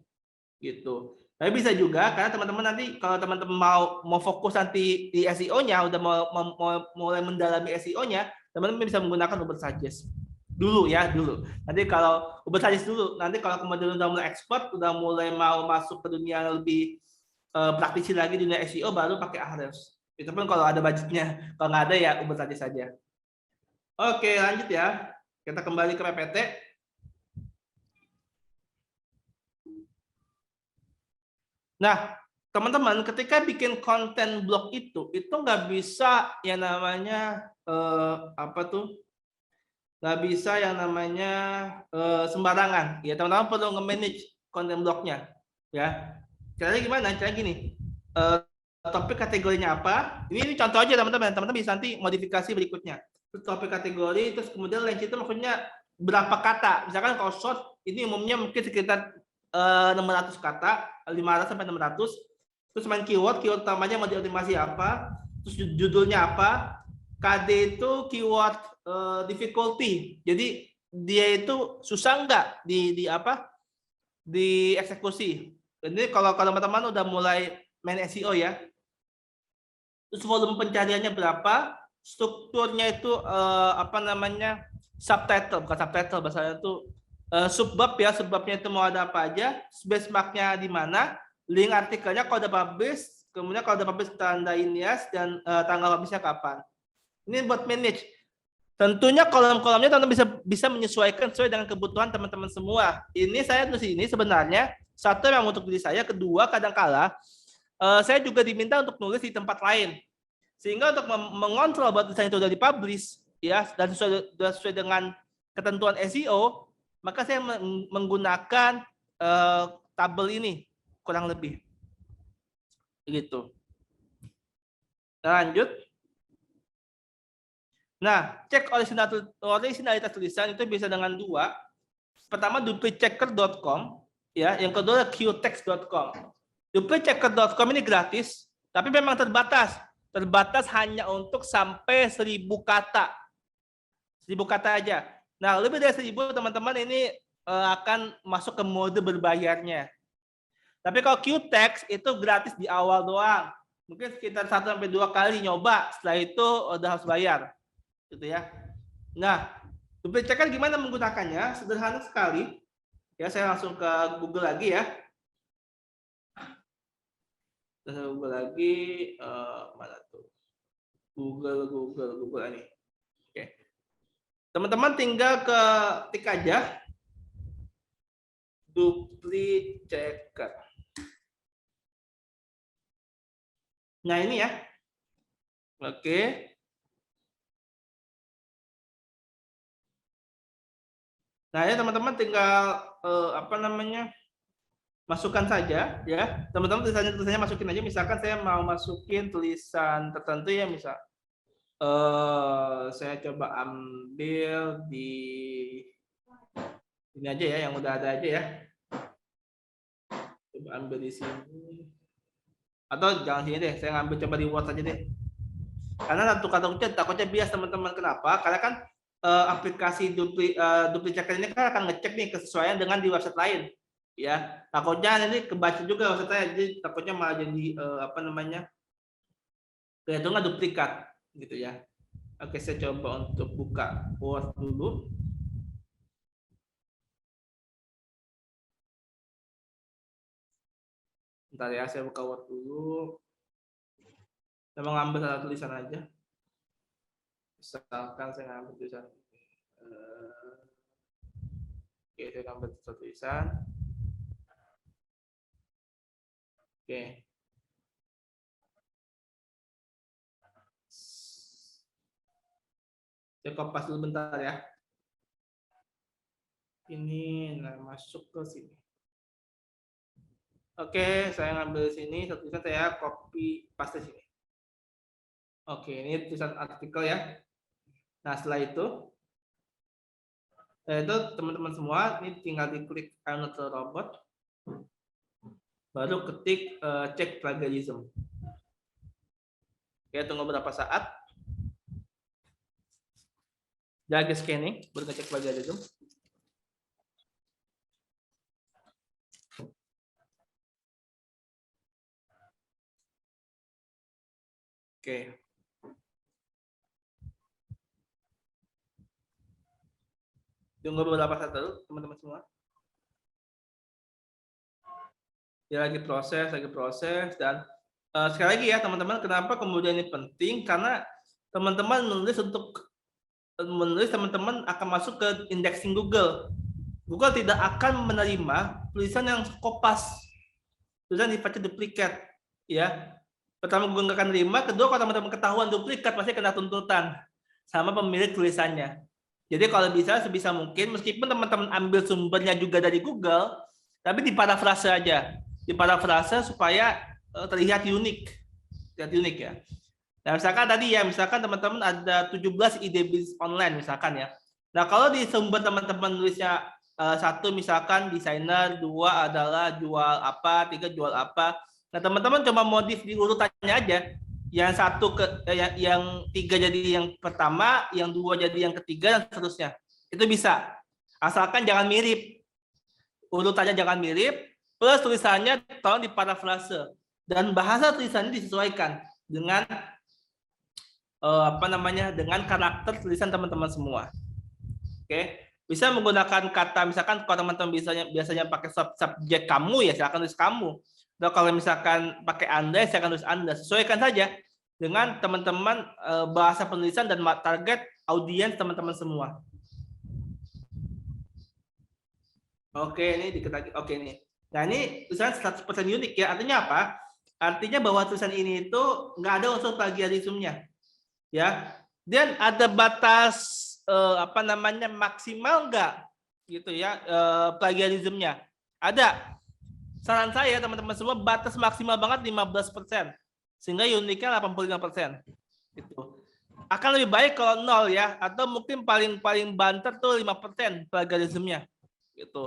gitu. Tapi bisa juga karena teman-teman nanti kalau teman-teman mau fokus nanti di SEO-nya, udah mau mulai mendalami SEO-nya, teman-teman bisa menggunakan Uber Suggest dulu ya dulu. Nanti kalau Uber Suggest dulu, nanti kalau kemudian udah mulai expert, udah mulai mau masuk ke dunia lebih praktisi lagi dunia SEO, baru pakai Ahrefs. Itu pun kalau ada budgetnya. Kalau nggak ada ya Uber Suggest saja. Oke, lanjut ya. Kita kembali ke PPT. Nah, teman-teman, ketika bikin konten blog itu nggak bisa yang namanya apa tuh? Nggak bisa yang namanya sembarangan. Ya, teman-teman perlu nge-manage konten blognya. Ya, caranya gimana? Caranya gini. Topik kategorinya apa? Ini contoh aja teman-teman. Teman-teman bisa nanti modifikasi berikutnya. Terus topik kategori, terus kemudian range itu maksudnya berapa kata. Misalkan kalau short ini umumnya mungkin sekitar 600 kata, 500 sampai 600. Terus main keyword utamanya mau dioptimasi apa, terus judulnya apa. KD itu keyword difficulty. Jadi dia itu susah nggak di apa? Dieksekusi. Ini kalau teman-teman udah mulai main SEO ya. Terus volume pencariannya berapa? Strukturnya itu apa namanya? Subtitle, bukan subtitle bahasanya itu subbab ya, subbabnya itu mau ada apa aja, benchmarknya di mana, link artikelnya kalau udah publish, kemudian kalau udah publish tanda INIAS dan tanggal publishnya kapan. Ini buat manage. Tentunya kolom-kolomnya teman-teman bisa menyesuaikan sesuai dengan kebutuhan teman-teman semua. Ini saya tulis ini sebenarnya satu yang untuk diri saya, kedua kadang-kala saya juga diminta untuk nulis di tempat lain. Sehingga untuk mengontrol bahwa tulisan itu sudah dipublish ya dan sesuai dengan ketentuan SEO, maka saya menggunakan tabel ini kurang lebih. Gitu. Lanjut. Nah, cek originalitas tulisan itu bisa dengan dua. Pertama duplichecker.com ya, yang kedua qtext.com. Duplichecker.com ini gratis, tapi memang terbatas. Terbatas hanya untuk sampai 1.000 kata. 1.000 kata aja. Nah, lebih dari 1.000 teman-teman ini akan masuk ke mode berbayarnya. Tapi kalau Qtext itu gratis di awal doang. Mungkin sekitar 1-2 kali nyoba, setelah itu udah harus bayar. Gitu ya. Nah, duplichecker gimana menggunakannya? Sederhana sekali. Ya, saya langsung ke Google lagi ya. Google lagi mana tuh? Google ini. Oke. Teman-teman tinggal ketik aja duplicator. Nah ini ya. Oke. Nah ya teman-teman tinggal apa namanya, masukkan saja ya. Teman-teman tulisannya masukin aja. Misalkan saya mau masukin tulisan tertentu ya, misal saya coba ambil di ini aja ya, yang udah ada aja ya. Coba ambil di sini. Atau jangan sini deh, saya ngambil coba di Word aja deh. Karena satu kata kunci takutnya bias teman-teman. Kenapa? Karena kan aplikasi duplicator ini kan akan ngecek nih kesesuaian dengan di website lain. Ya, takutnya nanti kebaca juga website saya, jadi takutnya malah jadi apa namanya, kelihatannya duplikat gitu ya. Oke, saya coba untuk buka Word dulu. Bentar ya, saya buka Word dulu. Saya mau ngambil satu tulisan aja. Misalkan saya ngambil tulisan. Oke, saya ngambil satu tulisan. Oke. Saya kopas dulu bentar ya. Ini nah, masuk ke sini. Oke, saya ngambil sini satu tulisan, saya copy paste sini. Oke, ini tulisan artikel ya. Nah, setelah itu teman-teman semua ini tinggal diklik I'm not a robot. Baru ketik cek plagiarism. Oke, tunggu beberapa saat. Lagi scanning, baru ngecek plagiarism. Oke. Tunggu beberapa saat dulu, teman-teman semua. Dia lagi proses, dan sekali lagi ya teman-teman, kenapa kemudian ini penting? Karena teman-teman menulis teman-teman akan masuk ke indexing Google. Google tidak akan menerima tulisan yang kopas, tulisan dibaca duplikat, ya. Pertama Google nggak akan terima, kedua kalau teman-teman ketahuan duplikat pasti kena tuntutan sama pemilik tulisannya. Jadi kalau bisa sebisa mungkin, meskipun teman-teman ambil sumbernya juga dari Google, tapi diparafrase aja, diparafrase supaya terlihat unik, ya. Nah, misalkan tadi ya, misalkan teman-teman ada 17 ide bisnis online misalkan ya. Nah, kalau di sumber teman-teman nulisnya satu misalkan desainer, dua adalah jual apa, tiga jual apa. Nah, teman-teman coba modif di urutannya aja. Yang satu yang tiga jadi yang pertama, yang dua jadi yang ketiga, dan seterusnya. Itu bisa. Asalkan jangan mirip. Urutannya jangan mirip, plus tulisannya tolong diparafrase. Dan bahasa tulisannya disesuaikan dengan apa namanya, dengan karakter tulisan teman-teman semua. Oke, bisa menggunakan kata, misalkan kalau teman-teman biasanya pakai subjek kamu ya silakan tulis kamu. Nah, kalau misalkan pakai Anda, silakan tulis Anda. Sesuaikan saja dengan teman-teman bahasa penulisan dan target audiens teman-teman semua. Oke, ini dikit lagi. Oke, ini. Nah, ini tulisan 100% unik ya. Artinya apa? Artinya bahwa tulisan ini itu nggak ada unsur plagiarismenya. Ya, dan ada batas apa namanya maksimal enggak gitu ya plagiarismenya. Ada. Saran saya teman-teman semua batas maksimal banget 15%. Sehingga uniknya 85%. Itu. Akan lebih baik kalau 0 ya, atau mungkin paling banter tuh 5% plagiarismenya. Gitu.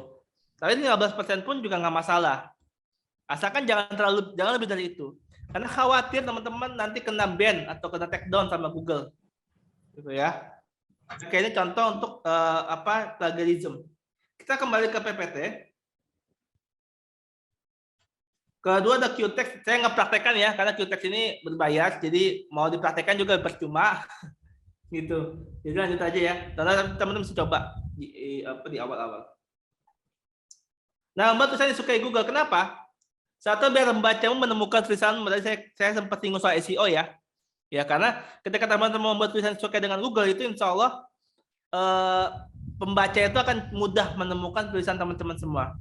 Tapi 15% pun juga nggak masalah. Asalkan jangan lebih dari itu. Karena khawatir teman-teman nanti kena ban atau kena take down sama Google, gitu ya. Oke, ini contoh untuk apa plagiarism. Kita kembali ke PPT. Kedua ada QText. Saya nggak praktekkan ya, karena QText ini berbayar, jadi mau dipraktekkan juga percuma, gitu. Jadi lanjut aja ya. Teman-teman bisa coba di awal-awal. Nah, mbak tulisan disukai Google. Kenapa? Satu, biar membacamu menemukan tulisan. Saya sempat singgung soal SEO ya. Ya, karena ketika teman-teman membuat tulisan sesuai dengan Google itu insya Allah pembaca itu akan mudah menemukan tulisan teman-teman semua.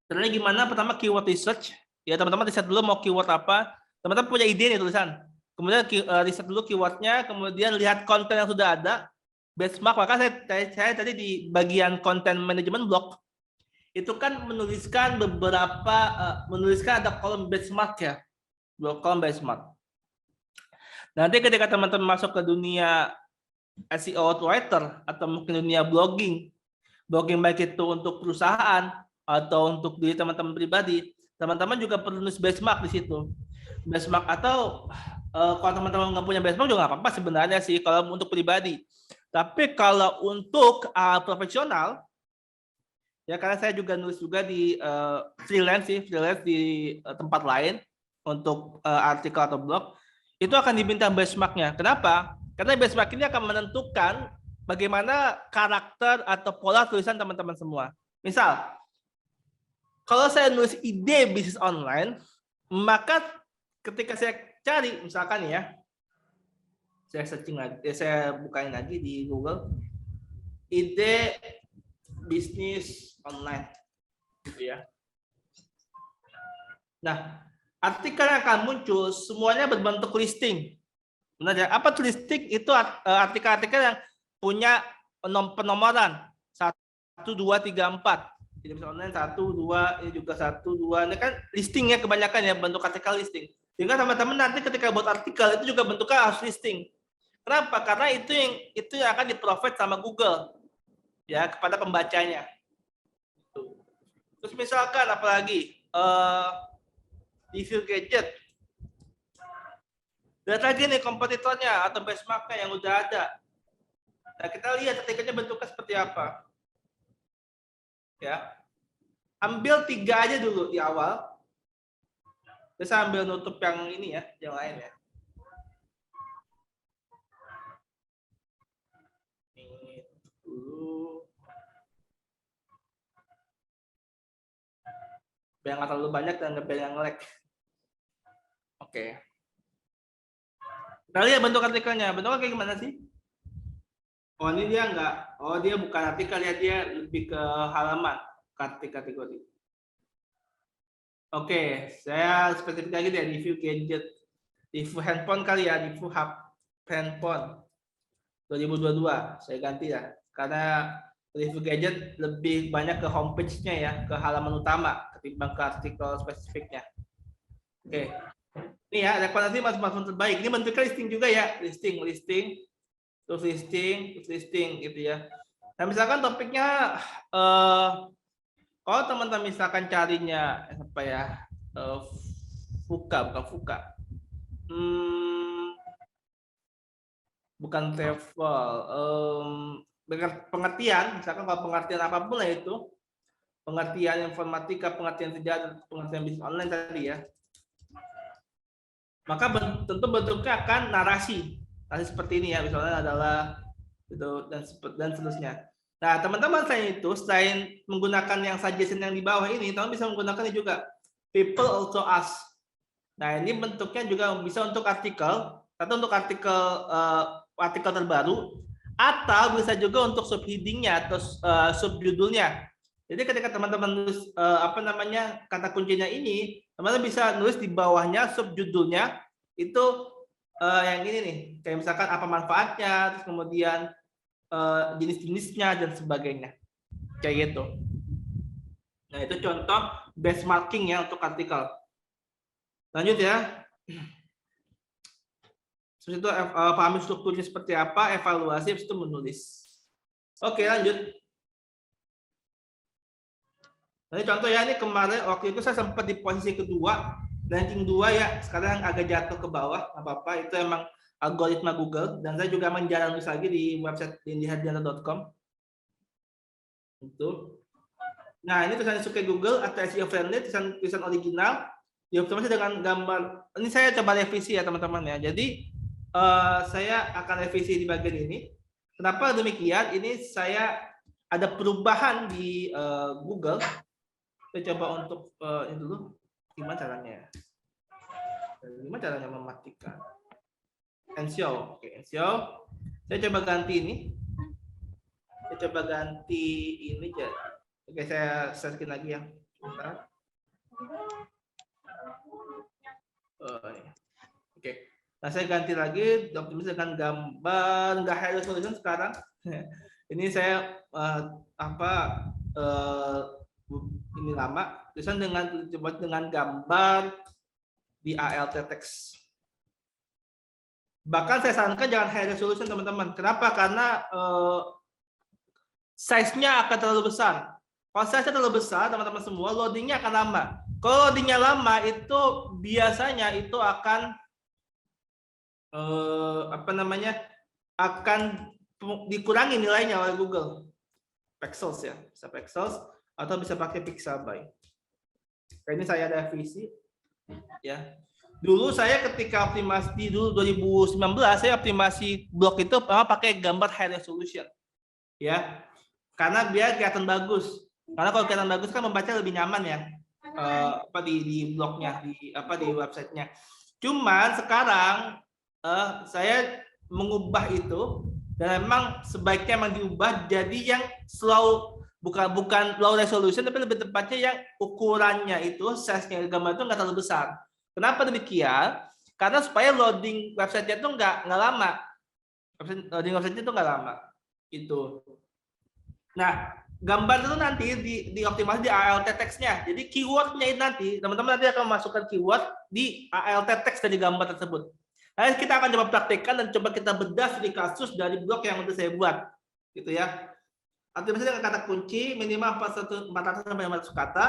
Caranya gimana? Pertama keyword research. Ya teman-teman riset dulu mau keyword apa. Teman-teman punya ide nih tulisan. Kemudian riset dulu keywordnya, kemudian lihat konten yang sudah ada, benchmark. Maka saya tadi di bagian konten manajemen blog itu kan menuliskan menuliskan ada kolom benchmark ya, kolom benchmark. Nanti ketika teman-teman masuk ke dunia SEO writer atau mungkin dunia blogging baik itu untuk perusahaan atau untuk diri teman-teman pribadi, teman-teman juga perlu nulis benchmark di situ. Benchmark atau kalau teman-teman nggak punya benchmark juga nggak apa-apa sebenarnya sih kalau untuk pribadi. Tapi kalau untuk profesional, ya karena saya juga nulis juga di freelance di tempat lain untuk artikel atau blog, itu akan diminta benchmarknya. Kenapa? Karena benchmark ini akan menentukan bagaimana karakter atau pola tulisan teman-teman semua. Misal, kalau saya nulis ide bisnis online, maka ketika saya cari, misalkan ya, saya searching lagi, saya bukain lagi di Google, ide bisnis online, gitu ya. Nah, artikel yang akan muncul semuanya berbentuk listing. Benar ya? Apa tuh listing? Itu artikel-artikel yang punya penomoran 1, 2, 3, 4. Jadi misalnya 1, 2, ini juga 1, 2. Ini kan listingnya kebanyakan ya, bentuk artikel listing. Sehingga teman-teman nanti ketika buat artikel itu juga bentuknya harus listing. Kenapa? Karena itu yang akan di-provide sama Google ya kepada pembacanya. Terus misalkan apalagi review gadget. Lihat lagi nih kompetitornya atau benchmarknya yang udah ada. Nah, kita lihat artikelnya bentuknya seperti apa. Ya. Ambil 3 aja dulu di awal. Terus ambil nutup yang ini ya, yang lain ya. Ini dulu. Biar nggak terlalu banyak dan biar yang nge-lag. Oke. Kita lihat bentuk artikelnya. Bentuknya kayak gimana sih? Oh, ini dia enggak. Oh, dia bukan artikel ya, dia lebih ke halaman kategori. Oke, saya spesifik lagi deh, review gadget. Review handphone kali ya, review handphone 2022. Saya ganti ya. Karena review gadget lebih banyak ke homepage-nya ya, ke halaman utama ketimbang ke artikel spesifiknya. Oke. Ini ya, rekomendasi mas-mas terbaik. Ini bentuknya listing juga ya, listing, terus listing gitu ya. Nah, misalkan topiknya kalau teman-teman misalkan carinya apa ya, bukan travel, pengertian, misalkan kalau pengertian apapun lah itu, pengertian informatika, pengertian sejarah, pengertian bisnis online tadi ya, maka tentu bentuknya akan narasi seperti ini ya, misalnya adalah itu dan seterusnya. Nah, teman-teman selain menggunakan yang suggestion yang di bawah ini, teman bisa menggunakan ini juga people also ask. Nah, ini bentuknya juga bisa untuk artikel, atau untuk artikel terbaru, atau bisa juga untuk subheading-nya atau subjudulnya. Jadi ketika teman-teman nulis kata kuncinya ini, teman-teman bisa nulis di bawahnya subjudulnya itu yang ini nih, kayak misalkan apa manfaatnya, terus kemudian jenis-jenisnya dan sebagainya, kayak gitu. Nah, itu contoh benchmarking ya untuk artikel. Lanjut ya. Terus itu pahami strukturnya seperti apa, evaluasi, habis itu menulis. Oke, lanjut. Nah, ini contoh ya, ini kemarin waktu itu saya sempat di posisi kedua, ranking 2 ya, sekarang agak jatuh ke bawah, nggak apa-apa, itu emang algoritma Google, dan saya juga jarang nulis lagi di website indihadiana.com. Itu. Nah, ini tulisan suka Google atau SEO friendly, tulisan original, dioptimasi dengan gambar. Ini saya coba revisi ya teman-teman ya. Jadi saya akan revisi di bagian ini. Kenapa demikian? Ini saya ada perubahan di Google. Saya coba untuk ini dulu. Gimana caranya? Gimana caranya mematikan? Ensure. Oke, Ensure. Saya coba ganti ini. Saya coba ganti ini jadi. Oke, saya share lagi ya. Bentar. Oh, iya. Oke. Nah, saya ganti lagi Optimus dengan gambar nggak high resolution sekarang. Ini saya ini lama. Tulisan dengan gambar di ALT text. Bahkan saya sarankan jangan high resolution teman-teman. Kenapa? Karena size-nya akan terlalu besar. Kalau size-nya terlalu besar, teman-teman semua, loading-nya akan lama. Kalau loading-nya lama, itu biasanya itu akan akan dikurangi nilainya oleh Google. Pixels ya, bisa Pixels atau bisa pakai Pixabay. Ini saya ada visi ya. Dulu saya ketika optimasi dulu 2019 saya optimasi blog itu pakai gambar high resolution. Ya. Karena biar kelihatan bagus. Karena kalau kelihatan bagus kan membaca lebih nyaman ya. Di blognya, di websitenya. Cuman sekarang saya mengubah itu dan memang sebaiknya memang diubah jadi yang slow, bukan low resolution tapi lebih tepatnya yang ukurannya itu size-nya gambar itu nggak terlalu besar. Kenapa demikian? Karena supaya loading website-nya itu nggak lama. Loading website-nya itu nggak lama. Itu. Nah, gambar itu nanti dioptimasi di ALT text-nya. Jadi keyword-nya itu nanti, teman-teman nanti akan masukkan keyword di ALT text dari gambar tersebut. Nah, kita akan coba praktekkan dan coba kita bedah di kasus dari blog yang udah saya buat. Gitu ya. Optimasi dengan kata kunci minimal 400 sampai 500 kata.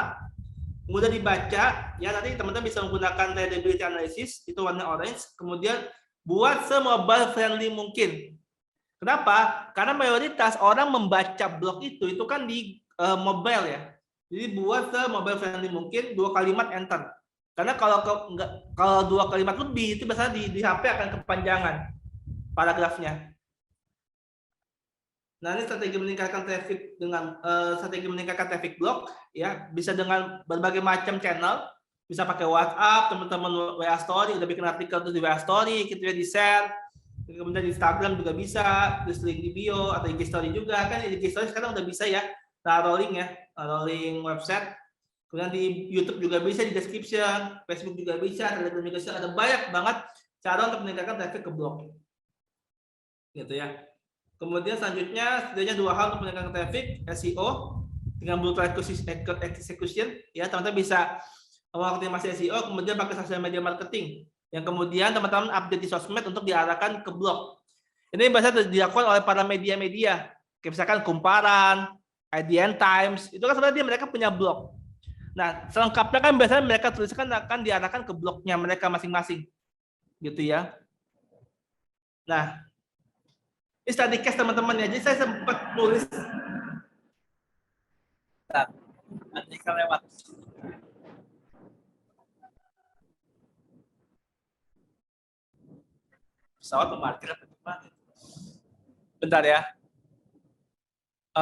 Mudah dibaca, ya nanti teman-teman bisa menggunakan readability analysis, itu warna orange, kemudian buat se-mobile friendly mungkin. Kenapa? Karena mayoritas orang membaca blog itu kan di mobile ya. Jadi buat se-mobile friendly mungkin, 2 kalimat enter. Karena kalau 2 kalimat lebih, itu biasanya di HP akan kepanjangan paragrafnya. Nah, ini strategi meningkatkan traffic dengan strategi meningkatkan traffic blog ya, bisa dengan berbagai macam channel, bisa pakai WhatsApp, teman-teman WA Story, udah bikin artikel tuh di WA Story, gitu ya, di share, kemudian di Instagram juga bisa, terus link di bio atau IG Story juga kan, IG Story sekarang udah bisa ya, taruh link ya, taruh link website, kemudian di YouTube juga bisa, di description, Facebook juga bisa, Telegram juga bisa, ada banyak banget cara untuk meningkatkan traffic ke blog, gitu ya. Kemudian selanjutnya setidaknya 2 hal untuk meningkatkan traffic, SEO dengan brutal execution ya, teman-teman bisa optimasi SEO, kemudian pakai sosial media marketing yang kemudian teman-teman update di sosmed untuk diarahkan ke blog. Ini biasa dilakukan oleh para media-media, kayak misalkan Kumparan, IDN Times, itu kan sebenarnya mereka punya blog. Nah, selengkapnya kan biasanya mereka tuliskan akan diarahkan ke blognya mereka masing-masing, gitu ya. Nah, ini study case teman-teman ya. Jadi saya sempat nulis. Nah, nanti kan lewat. Pesawat mau parkir apa gimana? Bentar ya.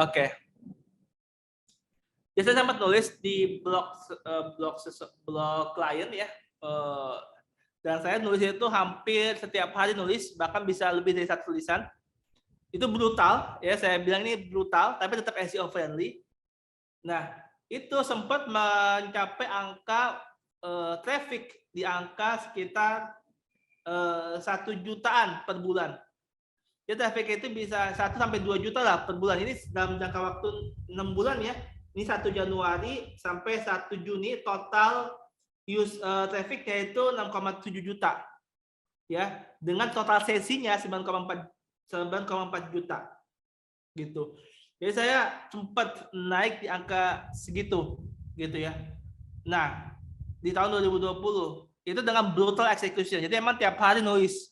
Oke. Jadi saya sempat nulis di blog klien ya. Dan saya nulis itu hampir setiap hari nulis, bahkan bisa lebih dari 1 tulisan. Itu brutal ya, saya bilang ini brutal tapi tetap SEO friendly. Nah, itu sempat mencapai angka traffic di angka sekitar 1 jutaan per bulan. Jadi traffic itu bisa 1 sampai 2 juta lah per bulan. Ini dalam jangka waktu 6 bulan ya. Ini 1 Januari sampai 1 Juni total traffic-nya itu 6,7 juta. Ya, dengan total sesinya 9,4 juta gitu. Jadi saya sempat naik di angka segitu gitu ya. Nah, di tahun 2020 itu dengan brutal execution. Jadi emang tiap hari nulis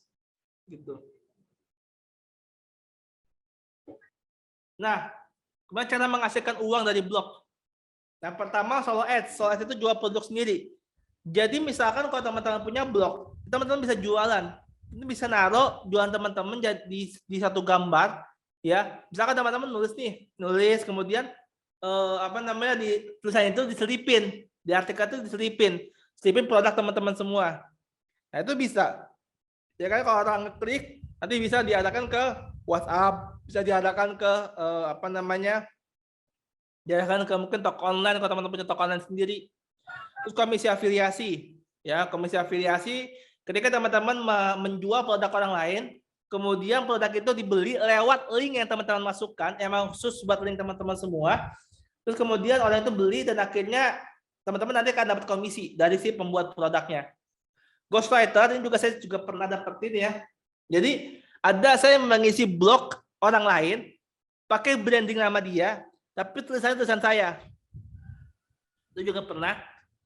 gitu. Nah, gimana cara menghasilkan uang dari blog? Yang pertama solo ads. Solo ads itu jual produk sendiri. Jadi misalkan kalau teman-teman punya blog, teman-teman bisa jualan. Ini bisa naruh jualan teman-teman di satu gambar ya. Misalkan teman-teman nulis kemudian di tulisan itu diselipin, di artikel itu diselipin produk teman-teman semua. Nah, itu bisa. Ya kan kalau orang ngeklik nanti bisa diarahkan ke WhatsApp, bisa diarahkan ke apa namanya? Diarahkan ke mungkin toko online kalau teman-teman punya toko online sendiri. Terus komisi afiliasi, ya komisi afiliasi ketika teman-teman menjual produk orang lain, kemudian produk itu dibeli lewat link yang teman-teman masukkan, emang khusus buat link teman-teman semua. Terus kemudian orang itu beli dan akhirnya teman-teman nanti akan dapat komisi dari si pembuat produknya. Ghostwriter ini juga saya juga pernah dapetin ya. Jadi ada saya mengisi blog orang lain pakai branding nama dia, tapi tulisannya tulisan saya. Itu juga pernah.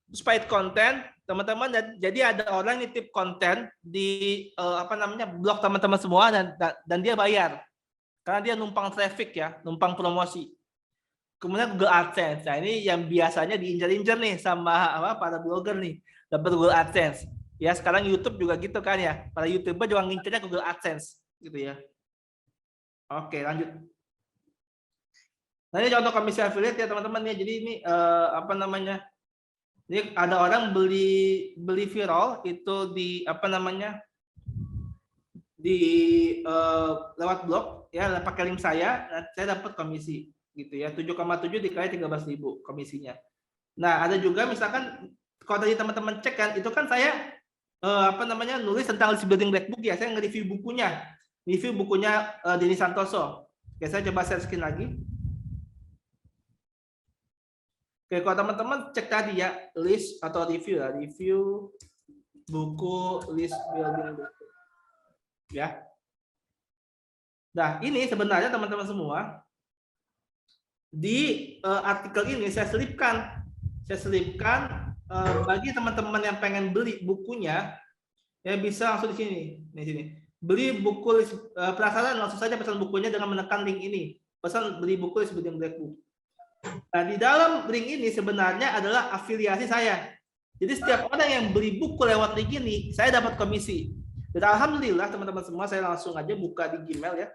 Terus paid konten, teman-teman, jadi ada orang nitip konten di apa namanya blog teman-teman semua dan dia bayar karena dia numpang traffic ya, numpang promosi. Kemudian Google AdSense, nah ini yang biasanya diincar-incar nih sama para blogger nih, dapat Google AdSense. Ya sekarang YouTube juga gitu kan ya, para YouTuber juga ngincarnya Google AdSense gitu ya. Oke lanjut. Nah ini contoh komisi affiliate ya teman-teman ya. Jadi ini apa namanya? Jadi ada orang beli viral itu di apa namanya di lewat blog ya pakai link saya dapat komisi gitu ya 7,7 dikali 13.000 komisinya. Nah ada juga misalkan kalau tadi teman-teman cek kan itu kan saya apa namanya nulis tentang list building black book ya, saya nge-review bukunya Denny Santoso. Oke saya coba share screen lagi. Oke, kalau teman-teman cek tadi ya, list atau review ya, review buku list building buku. Ya. Nah, ini sebenarnya teman-teman semua di artikel ini saya selipkan bagi teman-teman yang pengen beli bukunya ya bisa langsung di sini, Beli buku penasaran langsung saja pesan bukunya dengan menekan link ini. Pesan beli buku list building black book. Nah, di dalam link ini sebenarnya adalah afiliasi saya. Jadi setiap orang yang beli buku lewat link ini, saya dapat komisi. Dan alhamdulillah teman-teman semua, saya langsung aja buka di Gmail ya.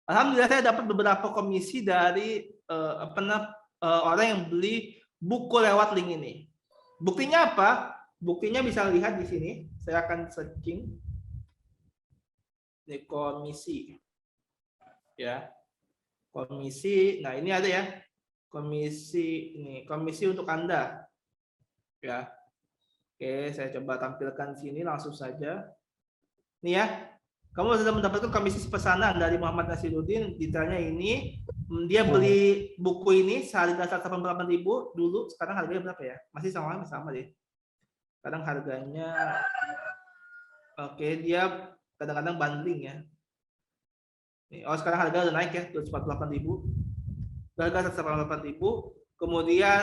Alhamdulillah saya dapat beberapa komisi dari orang yang beli buku lewat link ini. Buktinya apa? Buktinya bisa lihat di sini. Saya akan searching di komisi. Ya. Komisi, nah ini ada ya, komisi ini, komisi untuk Anda, ya. Oke, saya coba tampilkan sini langsung saja. Nih ya, kamu sudah mendapatkan komisi pesanan dari Muhammad Nasiruddin. Detailnya ini, dia beli buku ini seharga 188.000 dulu, sekarang harganya berapa ya? Masih sama deh. Sekarang harganya, oke, dia kadang-kadang bundling ya. Oh sekarang harga udah naik ya 248.000, harga 148.000. Kemudian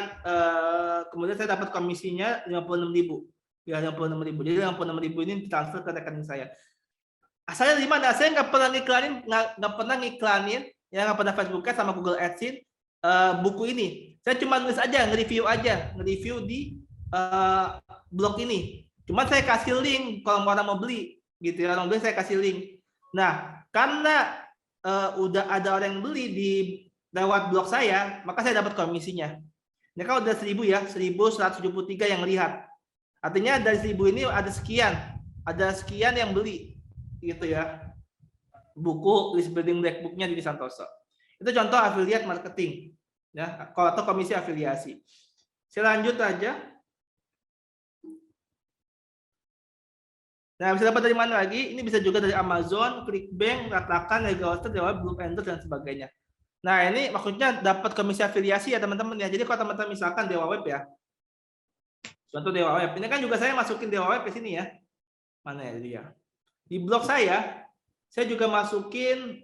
saya dapat komisinya 56.000 ya 56.000. Jadi 56.000 ini ditransfer ke rekening saya. Saya di mana? Saya nggak pernah ngiklanin ya, nggak pernah Facebooknya sama Google AdSense buku ini. Saya cuma nulis aja, nge-review di blog ini. Cuma saya kasih link kalau orang mau beli gitu ya, orang beli saya kasih link. Nah karena udah ada orang yang beli di lewat blog saya, maka saya dapat komisinya. Ini kan udah 1.000 ya, 1.173 yang lihat. Artinya dari 1.000 ini ada sekian yang beli gitu ya. Buku list building black book-nya di Santoso. Itu contoh affiliate marketing ya, atau komisi afiliasi. Saya lanjut aja. Nah, bisa dapat dari mana lagi? Ini bisa juga dari Amazon, ClickBank, Ratakan, Legalster, Dewa, Blue Ender, dan sebagainya. Nah, ini maksudnya dapat komisi afiliasi ya teman-teman ya. Jadi kalau teman-teman misalkan Dewa Web ya. Contoh Dewa Web. Ini kan juga saya masukin Dewa Web ke sini ya. Mana ya dia? Di blog saya juga masukin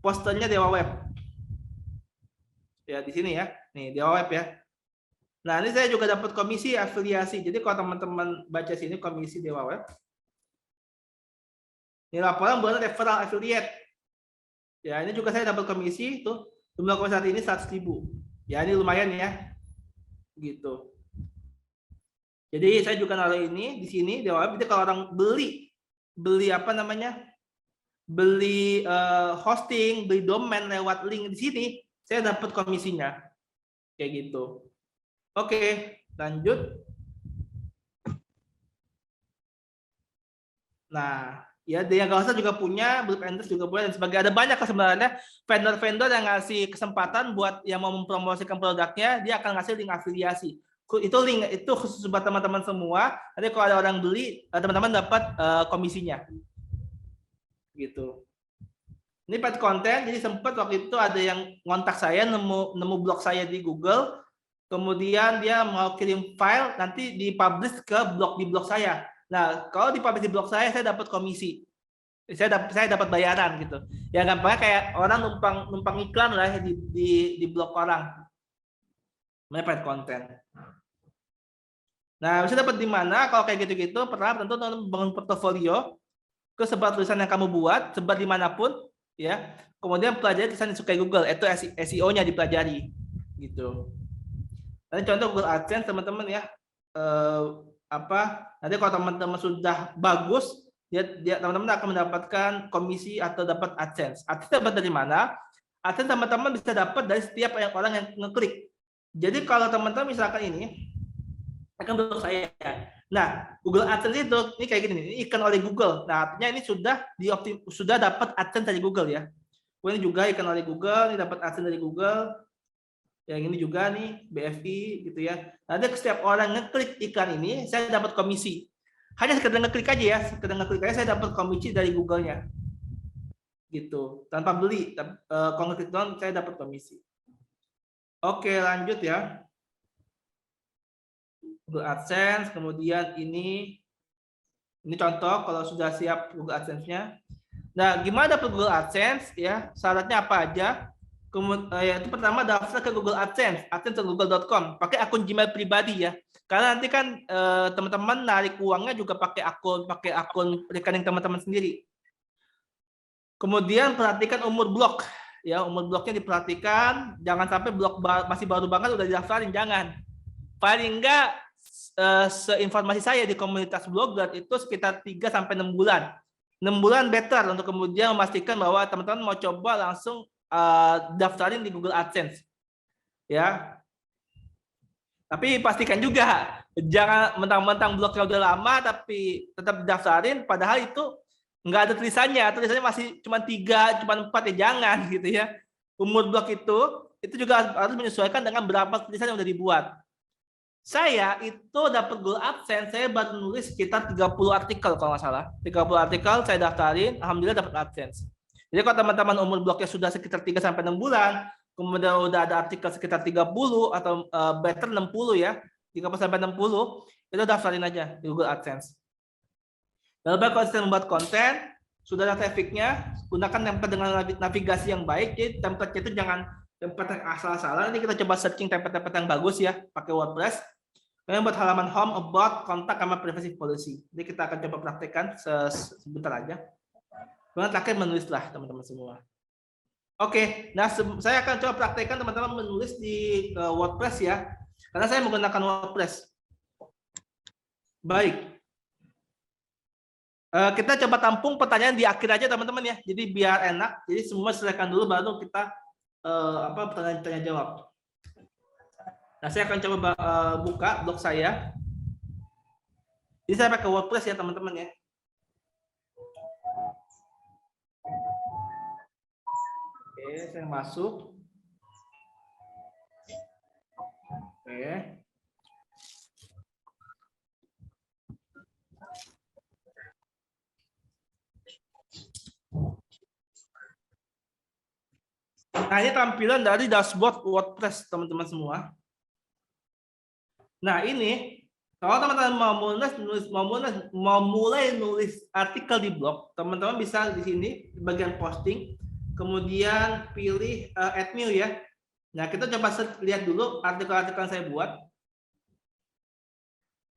posternya Dewa Web. Ya, di sini ya. Nih, Dewa Web ya. Nah, ini saya juga dapat komisi afiliasi. Jadi kalau teman-teman baca sini komisi Dewa Web. Ini laporan buat referral affiliate. Ya, ini juga saya dapat komisi tuh. Jumlah komisi saat ini 100.000. Ya, ini lumayan ya. Gitu. Jadi saya juga naruh ini di sini Dewa Web. Jadi kalau orang beli hosting, beli domain lewat link di sini, saya dapat komisinya. Kayak gitu. Oke, lanjut. Nah, ya dia Gausa juga punya, Blue Enders juga punya, dan sebagainya. Ada banyak kan sebenarnya vendor-vendor yang ngasih kesempatan buat yang mau mempromosikan produknya, dia akan ngasih link afiliasi. Itu link itu khusus buat teman-teman semua. Nanti kalau ada orang beli, teman-teman dapat komisinya. Gitu. Ini paid konten, jadi sempat waktu itu ada yang ngontak saya, nemu blog saya di Google, kemudian dia mau kirim file, nanti dipublish ke di blog saya. Nah, kalau dipublish di blog saya dapat komisi. Saya dapat bayaran gitu. Ya gampangnya kayak orang numpang iklan lah di blog orang. Namanya paid konten. Nah, bisa dapat di mana? Kalau kayak gitu-gitu, pertama tentu bangun portofolio ke sebar tulisan yang kamu buat, sebar dimanapun, ya. Kemudian pelajari tulisan yang disukai Google, itu SEO-nya dipelajari, gitu. Nanti contoh Google AdSense teman-teman ya. Nanti kalau teman-teman sudah bagus, teman-teman akan mendapatkan komisi atau dapat AdSense. AdSense dapat dari mana? AdSense teman-teman bisa dapat dari setiap orang yang ngeklik. Jadi kalau teman-teman misalkan ini akan blog saya. Nah, Google AdSense itu ini kayak gini, ini ikan oleh Google. Nah, artinya ini sudah dapat AdSense dari Google ya. Ini juga ikan oleh Google, ini dapat AdSense dari Google. Yang ini juga nih BFI gitu ya. Nanti setiap orang ngeklik iklan ini, saya dapat komisi. Hanya sekedar ngeklik aja ya, saya dapat komisi dari Google-nya. Gitu, tanpa beli. Kalau ngeklik doang saya dapat komisi. Oke, lanjut ya. Google AdSense, kemudian ini contoh kalau sudah siap Google AdSense-nya. Nah, gimana dapat Google AdSense ya? Syaratnya apa aja? Kemudian itu pertama daftar ke Google AdSense, adsense.google.com, pakai akun Gmail pribadi ya. Karena nanti kan teman-teman narik uangnya juga pakai akun rekening teman-teman sendiri. Kemudian perhatikan umur blog ya, umur blognya diperhatikan, jangan sampai blog masih baru banget udah didaftarin, jangan. Paling enggak seinformasi saya di komunitas blogger itu sekitar 3 sampai 6 bulan. 6 bulan better untuk kemudian memastikan bahwa teman-teman mau coba langsung daftarin di Google AdSense, ya. Tapi pastikan juga jangan mentang-mentang blognya udah lama tapi tetap daftarin, padahal itu nggak ada tulisannya masih cuma 3, cuma 4 ya, jangan gitu ya. Umur blog itu juga harus menyesuaikan dengan berapa tulisan yang udah dibuat. Saya itu dapat Google AdSense, saya baru nulis sekitar 30 artikel kalau nggak salah. 30 artikel saya daftarin, alhamdulillah dapat AdSense. Jadi kalau teman-teman umur blognya sudah sekitar 3 sampai 6 bulan, kemudian udah ada artikel sekitar 30 atau better 60 ya, 30 sampai 60, itu daftarin aja di Google AdSense. Lalu kalau konsisten membuat konten, sudah ada traffic-nya, gunakan template dengan navigasi yang baik. Jadi template-nya itu jangan template yang asal-asalan. Ini kita coba searching template-template yang bagus ya, pakai WordPress. Kemudian buat halaman home, about, kontak, sama privacy policy. Jadi kita akan coba praktekkan sebentar aja. Kemudian terakhir menulislah teman-teman semua. Oke, nah saya akan coba praktekkan teman-teman menulis di WordPress ya, karena saya menggunakan WordPress. Baik, kita coba tampung pertanyaan di akhir aja teman-teman ya, jadi biar enak. Jadi semua selesaikan dulu baru kita pertanyaan jawab. Nah saya akan coba buka blog saya. Jadi saya pakai WordPress ya teman-teman ya. Oke, saya masuk. Oke. Nah, ini tampilan dari dashboard WordPress, teman-teman semua. Nah, ini kalau teman-teman mau mulai nulis artikel di blog, teman-teman bisa di sini bagian posting, kemudian pilih add new ya. Nah, kita coba lihat dulu artikel-artikel yang saya buat.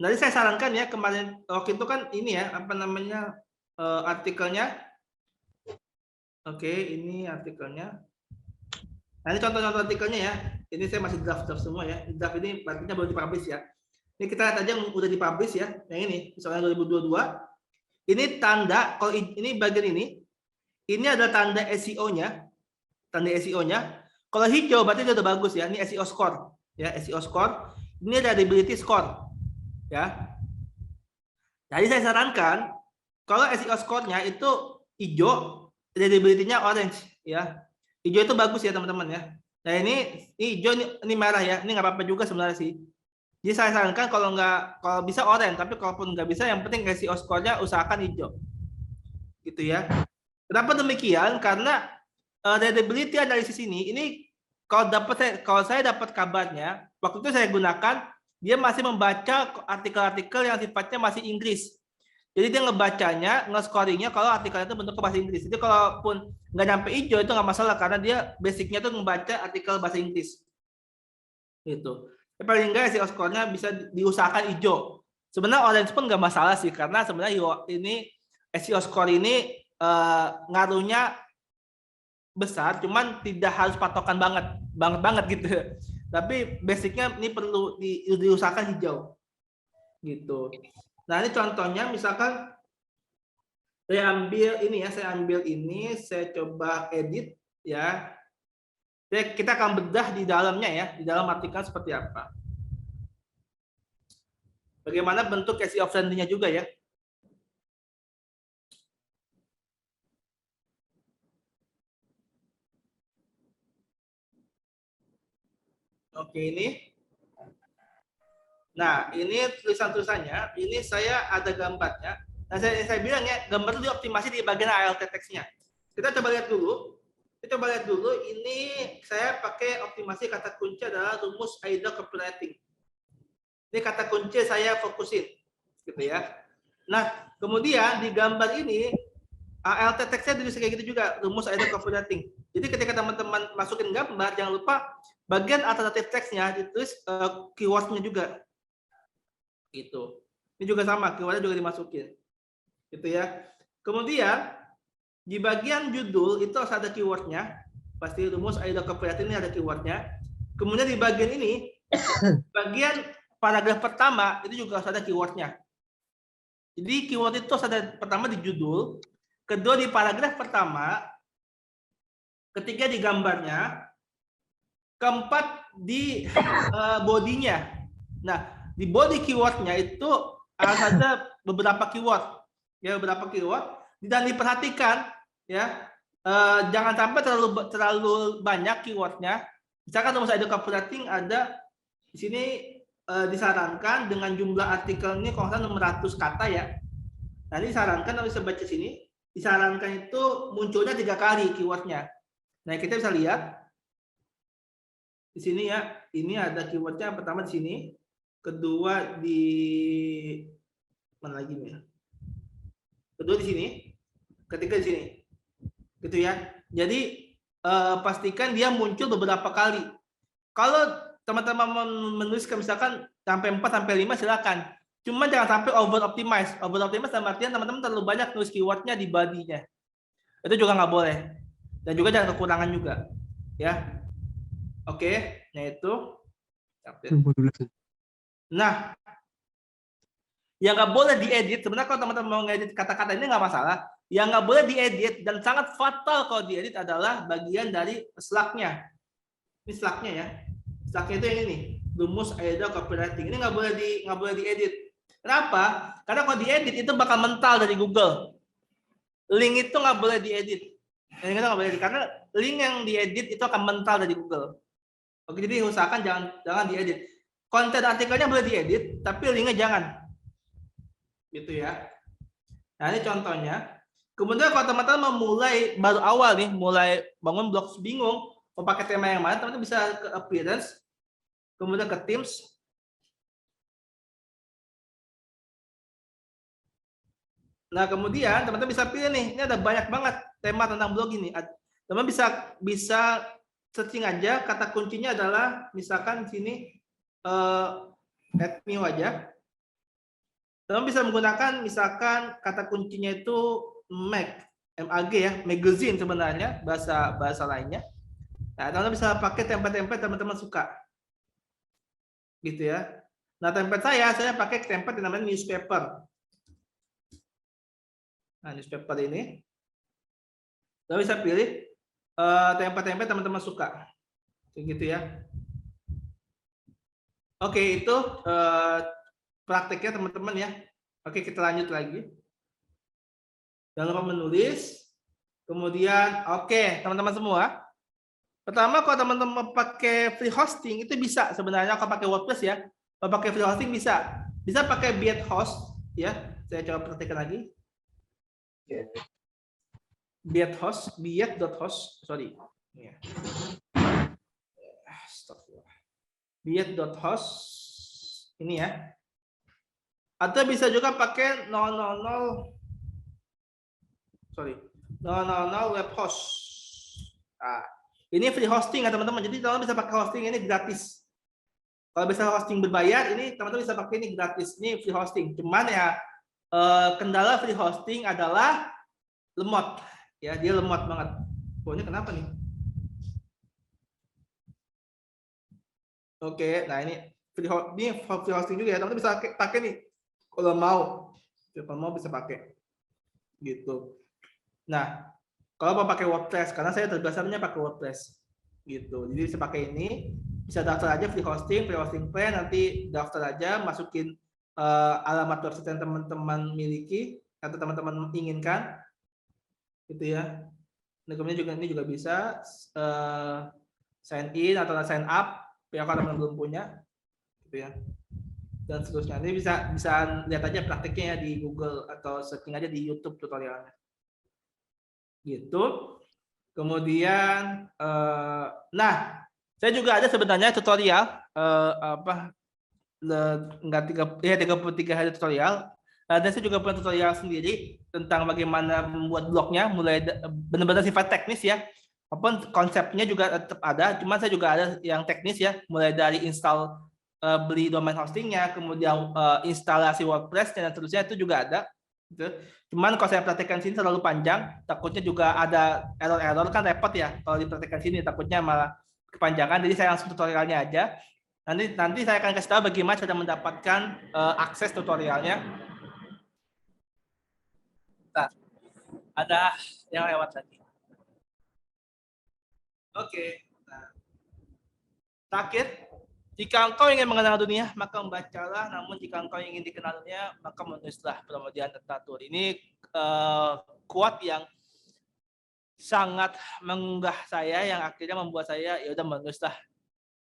Nanti saya sarankan ya, kemarin waktu itu kan ini ya, apa namanya artikelnya. Oke, ini artikelnya. Nah, ini contoh-contoh artikelnya ya. Ini saya masih draft semua ya. Draft ini artinya baru dipublish ya. Ini kita lihat aja yang udah dipublish ya. Yang ini, misalnya 2022. Ini tanda, kalau ini bagian ini adalah tanda SEO-nya. Tanda SEO-nya. Kalau hijau berarti itu udah bagus ya. Ini SEO score. Ya, SEO score. Ini ada credibility score. Ya. Jadi saya sarankan kalau SEO score-nya itu hijau, readability-nya orange ya. Hijau itu bagus ya teman-teman ya. Nah ini hijau, ini merah ya. Ini nggak apa-apa juga sebenarnya sih. Jadi saya sarankan kalau bisa orange, tapi kalaupun nggak bisa, yang penting SEO score-nya usahakan hijau, gitu ya. Kenapa demikian? Karena readability analisis ini kalau saya dapat kabarnya, waktu itu saya gunakan, dia masih membaca artikel-artikel yang sifatnya masih Inggris. Jadi dia ngebacanya, nge-scoringnya kalau artikelnya itu bentuk bahasa Inggris. Jadi kalaupun nggak nyampe hijau itu nggak masalah karena dia basicnya tuh membaca artikel bahasa Inggris. Gitu. Tapi paling nggak SEO score-nya bisa diusahakan hijau. Sebenarnya orange pun nggak masalah sih karena sebenarnya ini SEO score ini ngaruhnya besar, cuman tidak harus patokan banget gitu. Tapi basicnya ini perlu diusahakan hijau, gitu. Nah ini contohnya, misalkan saya ambil ini, saya coba edit ya. Kita akan bedah di dalamnya ya, di dalam artikel seperti apa. Bagaimana bentuk SEO friendly-nya juga ya. Oke, ini. Nah, ini tulisan-tulisannya, ini saya ada gambarnya. Nah, saya bilang ya, gambar itu dioptimasi di bagian ALT text-nya. Kita coba lihat dulu. Ini saya pakai optimasi kata kunci adalah rumus AIDA copywriting. Ini kata kunci saya fokusin, gitu ya. Nah, kemudian di gambar ini ALT text-nya ditulis kayak gitu juga, rumus AIDA copywriting. Jadi ketika teman-teman masukin gambar, jangan lupa bagian alternatif text-nya ditulis keyword-nya juga. Gitu. Ini juga sama, keyword-nya juga dimasukin. Gitu ya. Kemudian di bagian judul itu harus ada keyword-nya. Pasti rumus AIDA copywriting ini ada keyword-nya. Kemudian di bagian ini, bagian paragraf pertama itu juga harus ada keyword-nya. Jadi keyword itu harus ada pertama di judul, kedua di paragraf pertama, ketiga di gambarnya, keempat di bodinya. Nah, di body keyword-nya itu harus ada beberapa keyword, ya beberapa keyword, dan diperhatikan, ya jangan sampai terlalu banyak keyword-nya. Misalkan rumus AIDA copywriting ada di sini disarankan dengan jumlah artikel ini kalau nggak 600 kata ya. Nah ini disarankan, kalau bisa baca sini, disarankan itu munculnya 3 kali keyword-nya. Nah kita bisa lihat di sini ya, ini ada keyword-nya yang pertama di sini, kedua di mana lagi nih? Kedua di sini, ketiga di sini, gitu ya. Jadi pastikan dia muncul beberapa kali. Kalau teman-teman menuliskan misalkan sampai 4 sampai 5 silakan. Cuma jangan sampai over optimize. Over optimize dalam artian teman-teman terlalu banyak nulis keyword-nya di body-nya. Itu juga nggak boleh. Dan juga jangan kekurangan juga, ya. Oke, nah itu. Nah, yang nggak boleh diedit, sebenarnya kalau teman-teman mau ngedit kata-kata ini nggak masalah. Yang nggak boleh diedit dan sangat fatal kalau diedit adalah bagian dari slug-nya. Ini slug-nya ya. Slug-nya itu yang ini, rumus AIDA copywriting. Ini nggak boleh diedit. Kenapa? Karena kalau diedit itu bakal mental dari Google. Link itu nggak boleh diedit. Karena link yang diedit itu akan mental dari Google. Oke, jadi usahakan jangan diedit. Konten artikelnya boleh diedit, tapi linknya jangan. Gitu ya. Nah ini contohnya. Kemudian kalau teman-teman baru awal nih, mulai bangun blog bingung, mau pakai tema yang mana, teman-teman bisa ke appearance, kemudian ke themes. Nah kemudian teman-teman bisa pilih nih, ini ada banyak banget tema tentang blog ini. Teman bisa searching aja, kata kuncinya adalah misalkan di sini @new aja. Teman bisa menggunakan misalkan kata kuncinya itu MAG ya, magazine sebenarnya bahasa lainnya. Nah, teman bisa pakai template-template teman-teman suka. Gitu ya. Nah, template saya pakai template yang namanya newspaper. Nah, newspaper ini. Teman bisa pilih template-template teman-teman suka. Gitu ya. Oke, itu prakteknya teman-teman ya. Oke, kita lanjut lagi. Jangan lupa menulis. Kemudian, oke, teman-teman semua. Pertama, kalau teman-teman pakai free hosting, itu bisa sebenarnya kalau pakai WordPress ya. Kalau pakai free hosting bisa. Bisa pakai Biethost, ya. Saya coba praktekkan lagi. Biethost, sorry. Ya. Biet.host, ini ya. Atau bisa juga pakai 000 web host. Nah, ini free hosting ya teman-teman. Jadi teman-teman bisa pakai hosting ini gratis. Kalau bisa hosting berbayar, ini teman-teman bisa pakai ini gratis. Ini free hosting. Cuman ya kendala free hosting adalah lemot. Ya, dia lemot banget. Oh, ini kenapa nih? Oke, nah ini free hosting juga ya. Teman-teman bisa pakai nih. Kalau mau bisa pakai. Gitu. Nah, kalau mau pakai WordPress, karena saya terbiasanya pakai WordPress, gitu. Jadi bisa pakai ini, bisa daftar aja free hosting plan, nanti daftar aja, masukin alamat website yang teman-teman miliki atau teman-teman inginkan, gitu ya. Nah, kemudian ini juga bisa sign in atau sign up, yang kalau teman-teman belum punya, gitu ya. Dan seterusnya. Ini bisa lihat aja prakteknya ya di Google atau searching aja di YouTube tutorialnya. Gitu. Kemudian nah, saya juga ada sebenarnya tutorial enggak 33 hari tutorial. Dan saya juga punya tutorial sendiri tentang bagaimana membuat blognya, mulai benar-benar sifat teknis ya. Apapun konsepnya juga tetap ada, cuma saya juga ada yang teknis ya, mulai dari install beli domain hostingnya, kemudian instalasi WordPress dan seterusnya itu juga ada. Gitu. Cuman kalau saya praktekkan sini terlalu panjang, takutnya juga ada error kan repot ya kalau dipraktekkan sini, takutnya malah kepanjangan. Jadi saya langsung tutorialnya aja. Nanti saya akan kasih tahu bagaimana cara mendapatkan akses tutorialnya. Nah, ada yang lewat lagi. Oke. Nah, terakhir, jika engkau ingin mengenal dunia, maka membacalah. Namun jika engkau ingin dikenal dunia, maka menulislah. Pramudian Tentatur. Ini quote yang sangat mengunggah saya, yang akhirnya membuat saya ya udah menulislah.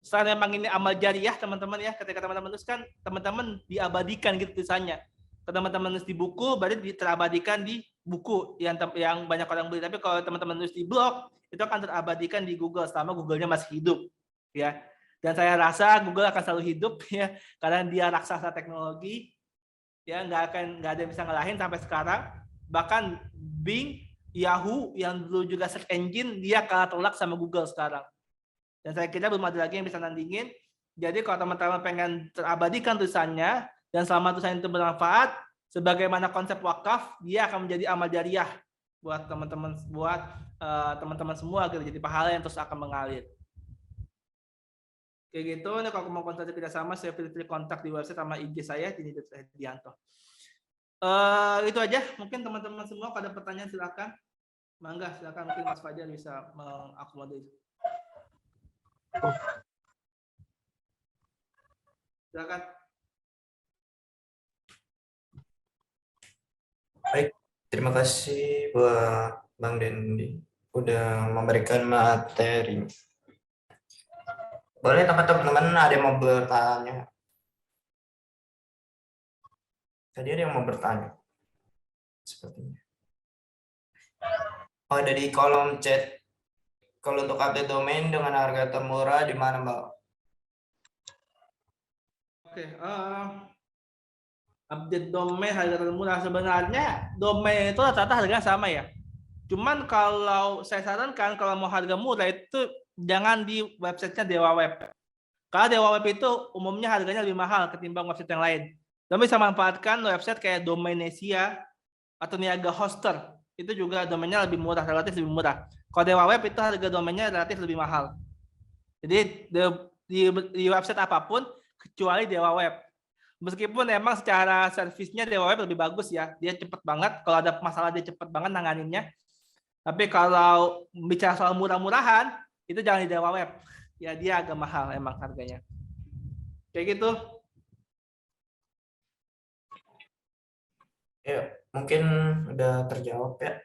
Setelah memang ini amal jariah teman-teman ya, ketika teman-teman menulis kan teman-teman diabadikan gitu tulisannya. Kalau teman-teman nulis di buku, berarti terabadikan di buku yang banyak orang beli. Tapi kalau teman-teman nulis di blog, itu akan terabadikan di Google selama Google-nya masih hidup, ya. Dan saya rasa Google akan selalu hidup ya, karena dia raksasa teknologi, ya nggak ada yang bisa ngalahin sampai sekarang. Bahkan Bing, Yahoo yang dulu juga search engine, dia kalah telak sama Google sekarang. Dan saya kira belum ada lagi yang bisa nandingin. Jadi kalau teman-teman pengen terabadikan tulisannya dan selama tulisan itu bermanfaat, sebagaimana konsep wakaf, dia akan menjadi amal jariah buat teman-teman semua gitu, jadi pahala yang terus akan mengalir. Kayak gitu. Nih kalau mau kontak kita sama, saya pilih kontak di website sama IG saya di Dianto. Itu aja. Mungkin teman-teman semua pada pertanyaan silakan. Mangga silakan, mungkin Mas Fajar bisa mengakomodir. Silakan. Baik, terima kasih buat Bang Dendi udah memberikan materi. Boleh teman-teman ada yang mau bertanya? Tadi ada yang mau bertanya. Sepertinya. Oh, ada di kolom chat. Kalau untuk update domain dengan harga termurah di mana, Mbak? Oke, update domain harga termurah, sebenarnya domain itu rata-rata harganya sama ya. Cuman kalau saya sarankan kalau mau harga murah itu jangan di websitenya Dewa Web. Karena Dewa Web itu umumnya harganya lebih mahal ketimbang website yang lain. Dan bisa manfaatkan website kayak Domainesia atau Niaga Hoster. Itu juga domainnya lebih murah, relatif lebih murah. Kalau Dewa Web itu harga domainnya relatif lebih mahal. Jadi di website apapun kecuali Dewa Web. Meskipun emang secara servisnya Dewa Web lebih bagus ya. Dia cepet banget. Kalau ada masalah dia cepet banget nanganinnya. Tapi kalau bicara soal murah-murahan, itu jangan di Dewa Web. Ya dia agak mahal emang harganya. Kayak gitu. Ya, mungkin udah terjawab ya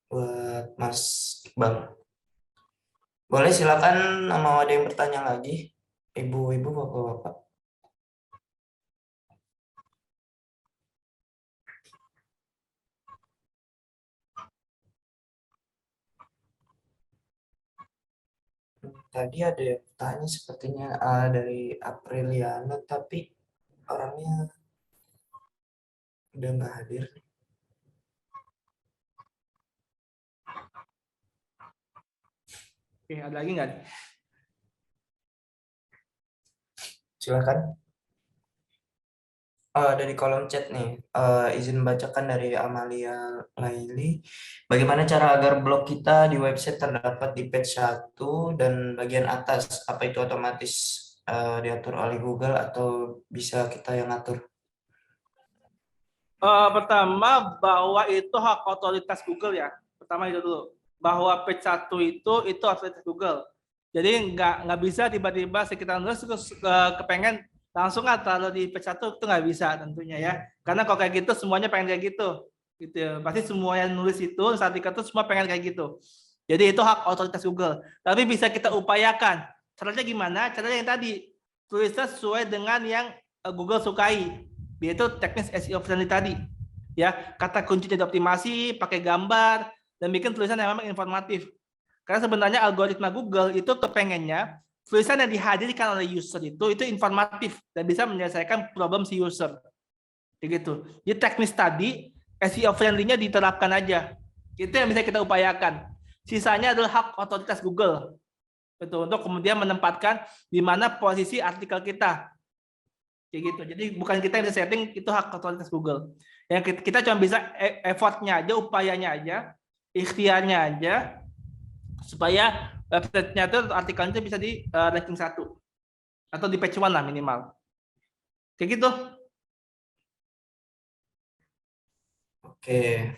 buat Mas Bang. Boleh silakan, mau ada yang bertanya lagi? Ibu-ibu, bapak-bapak. Tadi ada yang bertanya sepertinya dari Apriliana, tapi orangnya udah nggak hadir. Oke, ada lagi nggak? Silakan. Dari kolom chat nih, izin bacakan dari Amalia Laili. Bagaimana cara agar blog kita di website terdapat di page 1 dan bagian atas? Apa itu otomatis diatur oleh Google atau bisa kita yang atur? Pertama, bahwa itu hak otoritas Google ya. Pertama itu dulu. Bahwa page 1 itu otoritas Google. Jadi nggak bisa tiba-tiba sekitar nulis kepengen langsung taruh di page 1 itu nggak bisa tentunya ya. Karena kalau kayak gitu semuanya pengen kayak gitu. Gitu ya. Pasti semua yang nulis itu saat itu semua pengen kayak gitu. Jadi itu hak otoritas Google. Tapi bisa kita upayakan. Caranya gimana? Caranya yang tadi. Tulisnya sesuai dengan yang Google sukai, yaitu teknis SEO friendly tadi. Ya, kata kuncinya dioptimasi, pakai gambar, dan bikin tulisan yang memang informatif. Karena sebenarnya algoritma Google itu kepengennya tulisan yang dihadirkan oleh user itu informatif dan bisa menyelesaikan problem si user. Kayak gitu. Jadi teknis tadi SEO friendly-nya diterapkan aja. Itu yang bisa kita upayakan. Sisanya adalah hak otoritas Google. Betul, untuk kemudian menempatkan di mana posisi artikel kita. Kayak gitu. Jadi bukan kita yang setting, itu hak otoritas Google. Yang kita cuma bisa effortnya aja, upayanya aja, ikhtiarnya aja, supaya website-nya itu artikelnya bisa di ranking 1 atau di page 1 lah minimal. Kayak gitu. Oke,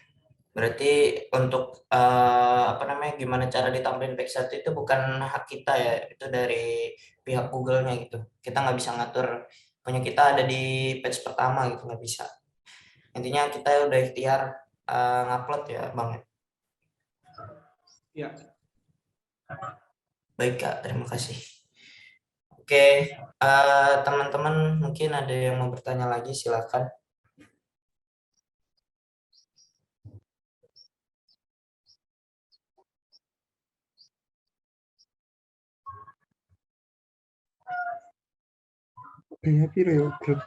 berarti untuk apa namanya, gimana cara ditambahin page 1 itu bukan hak kita ya, itu dari pihak Google-nya gitu. Kita nggak bisa ngatur punya kita ada di page pertama gitu, nggak bisa. Intinya kita udah ikhtiar ngupload ya Bang. Ya. Baik Kak, terima kasih. Oke, teman-teman mungkin ada yang mau bertanya lagi, silakan. Kayak piro ya grup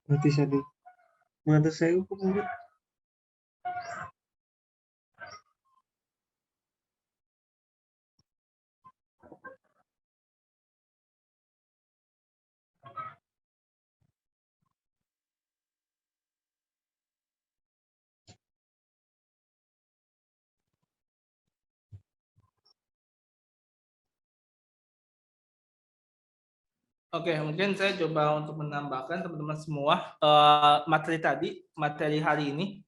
batisan nih. Mantas saya kok mungkin. Oke, mungkin saya coba untuk menambahkan teman-teman semua materi hari ini.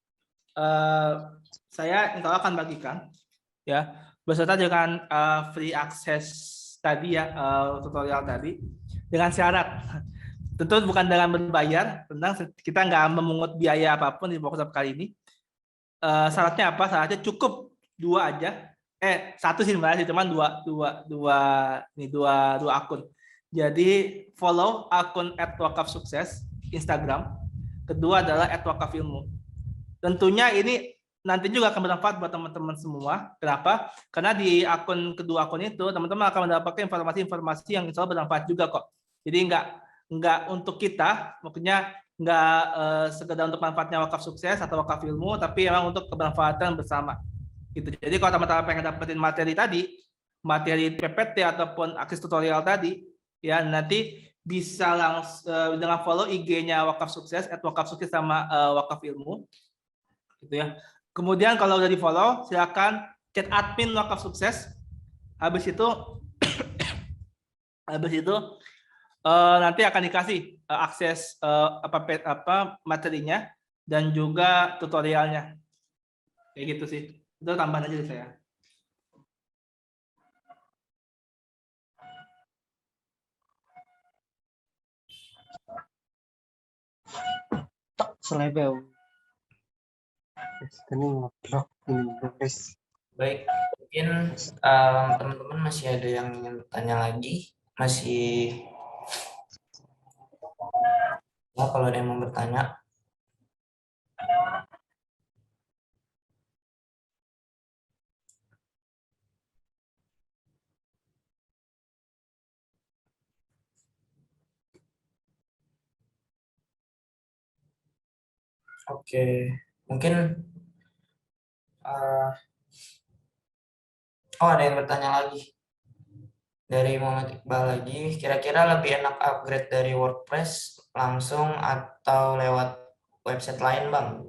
Saya insya Allah akan bagikan ya beserta dengan free access tadi ya, tutorial tadi dengan syarat tentu bukan dengan berbayar, tentang kita nggak memungut biaya apapun di workshop kali ini. Syaratnya apa? Syaratnya cukup 2 aja. 1 sih sebenarnya, cuman dua akun. Jadi follow akun @wakafsukses Instagram. Kedua adalah @wakafilmu. Tentunya ini nanti juga akan bermanfaat buat teman-teman semua. Kenapa? Karena di kedua akun itu teman-teman akan mendapatkan informasi-informasi yang insya Allah bermanfaat juga kok. Jadi nggak untuk kita, maksudnya nggak sekedar untuk manfaatnya wakaf sukses atau wakaf ilmu, tapi memang untuk kebermanfaatan bersama. Gitu. Jadi kalau teman-teman pengen dapetin materi tadi, materi PPT ataupun akses tutorial tadi, ya nanti bisa langsung dengan follow IG-nya wakaf sukses @wakafsukses sama wakaf ilmu. Gitu ya. Kemudian kalau udah di follow, silakan chat admin wakaf sukses. Habis itu nanti akan dikasih akses apa materinya dan juga tutorialnya. Kayak gitu sih. Itu tambahan aja dari saya. Tak selebel. Ini ngeblok ini guys. Baik, mungkin teman-teman masih ada yang ingin bertanya lagi? Masih, ya, kalau ada yang mau bertanya. Oke, mungkin ada yang bertanya lagi dari Muhammad Iqbal lagi. Kira-kira lebih enak upgrade dari WordPress langsung atau lewat website lain, Bang?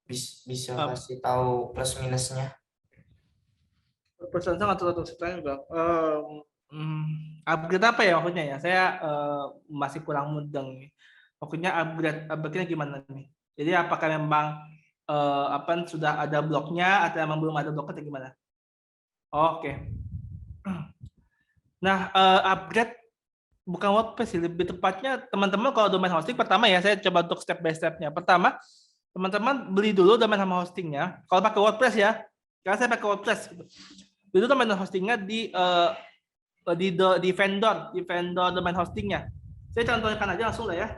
Bisa kasih tahu plus minusnya? Pesan sangat atau lain bang. Upgrade apa ya maksudnya ya? Saya masih kurang mudeng nih. Maksudnya upgrade-nya gimana nih? Jadi apakah memang sudah ada bloknya atau memang belum ada bloknya atau gimana? Oke. Nah, upgrade bukan WordPress sih, lebih tepatnya teman-teman kalau domain hosting pertama ya, saya coba untuk step by step-nya. Pertama, teman-teman beli dulu domain sama hostingnya. Kalau pakai WordPress ya, karena saya pakai WordPress. Beli dulu domain hostingnya di vendor domain hostingnya. Saya contohkan aja langsung lah ya.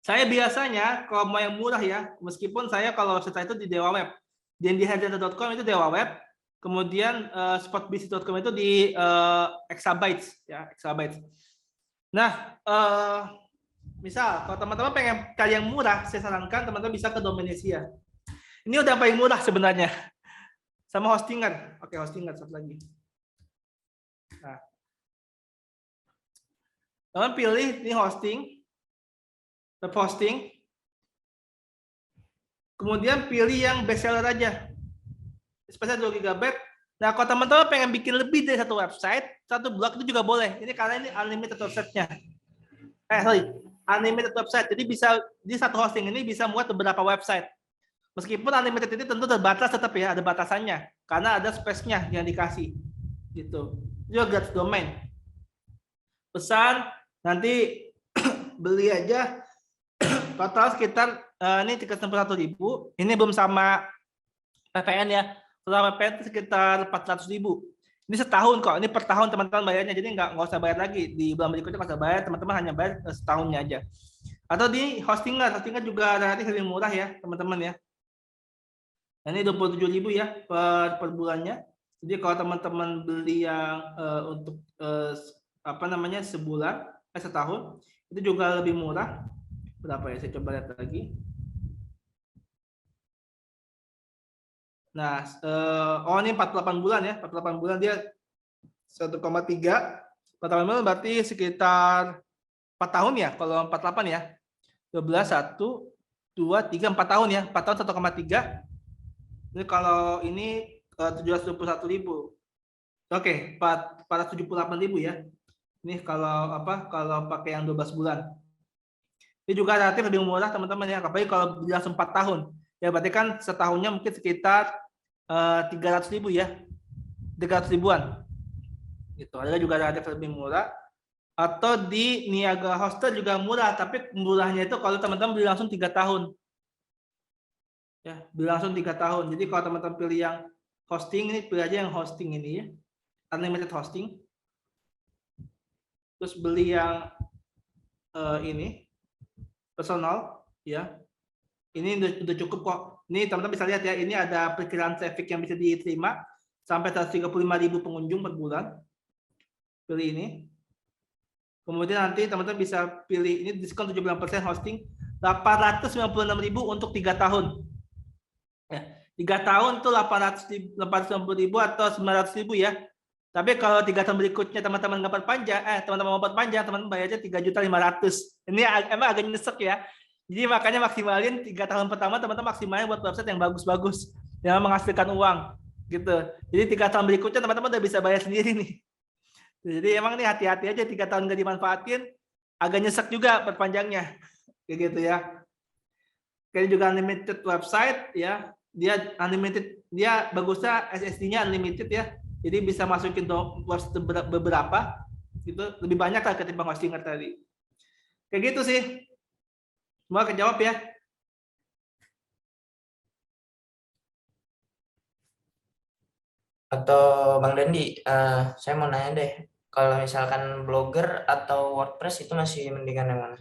Saya biasanya kalau mau yang murah ya, meskipun saya kalau website saya itu di Dewa Web, dan di headletter.com itu Dewa Web, kemudian spotbisi.com itu di Exabytes ya, Exabytes. Nah, misal kalau teman-teman pengen cari yang murah, saya sarankan teman-teman bisa ke Dominesia. Ini udah paling murah sebenarnya. Sama Hostinger. Oke, Hostinger satu lagi. Nah, teman pilih ini hosting, web hosting, kemudian pilih yang bestseller aja, spesial 2 GB. Nah, kalau teman-teman pengen bikin lebih dari satu website, satu blog itu juga boleh. Ini karena ini unlimited website-nya. Unlimited website. Jadi bisa di satu hosting ini bisa muat beberapa website. Meskipun unlimited ini tentu terbatas, tetap ya ada batasannya karena ada space-nya yang dikasih. Gitu. Juga gratis domain. Pesan nanti beli aja total sekitar ini 361.000. Ini belum sama PPN ya. Setelah PPN itu sekitar 400.000. Ini setahun kok. Ini per tahun teman-teman bayarnya. Jadi nggak usah bayar lagi di bulan berikutnya, nggak usah bayar. Teman-teman hanya bayar setahunnya aja. Atau di Hostinger juga relatif lebih murah ya teman-teman ya. Nah, ini 27.000 ya per bulannya. Jadi kalau teman-teman beli yang untuk sebulan, setahun, itu juga lebih murah. Berapa ya? Saya coba lihat lagi. Nah, ini 48 bulan ya. 48 bulan dia 1,3. 48 bulan berarti sekitar 4 tahun ya. Kalau 48 ya. 12, 1, 2, 3, 4 tahun ya. 4 tahun 1,3. Ini kalau ini 721.000. Oke, 478.000 ya. Ini kalau pakai yang 12 bulan. Ini juga relatif lebih murah teman-teman ya. Apalagi kalau langsung 4 tahun. Ya berarti kan setahunnya mungkin sekitar 300.000 ya. 300 ribuan. Gitu. Ada juga relatif lebih murah. Atau di Niaga Hoster juga murah, tapi murahnya itu kalau teman-teman beli langsung 3 tahun. Ya, beli langsung 3 tahun. Jadi kalau teman-teman pilih yang hosting, ini pilih aja yang hosting ini ya. Unlimited hosting. Terus beli yang ini personal ya. Ini udah cukup kok. Ini teman-teman bisa lihat ya, ini ada perkiraan traffic yang bisa diterima sampai 135.000 pengunjung per bulan. Pilih ini. Kemudian nanti teman-teman bisa pilih ini diskon 79% hosting 896.000 untuk 3 tahun. Ya, 3 tahun itu 890.000 atau 900.000 ya. Tapi kalau 3 tahun berikutnya teman-teman nggak perpanjang, teman-teman mau perpanjang, teman-teman bayarnya 3.500.000. Ini emang agak nyesek ya. Jadi makanya maksimalin 3 tahun pertama teman-teman maksimalin buat website yang bagus-bagus, yang menghasilkan uang, gitu. Jadi 3 tahun berikutnya teman-teman udah bisa bayar sendiri nih. Jadi emang nih hati-hati aja 3 tahun nggak dimanfaatin, agak nyesek juga perpanjangnya, kayak gitu ya. Kayak juga unlimited website ya, dia unlimited, dia bagusnya SSD-nya unlimited ya. Jadi bisa masukin website beberapa, gitu lebih banyak lah ketimbang Hostinger tadi. Kayak gitu sih. Semua kejawab ya. Atau Bang Dandi, saya mau nanya deh, kalau misalkan Blogger atau WordPress itu masih mendingan yang mana?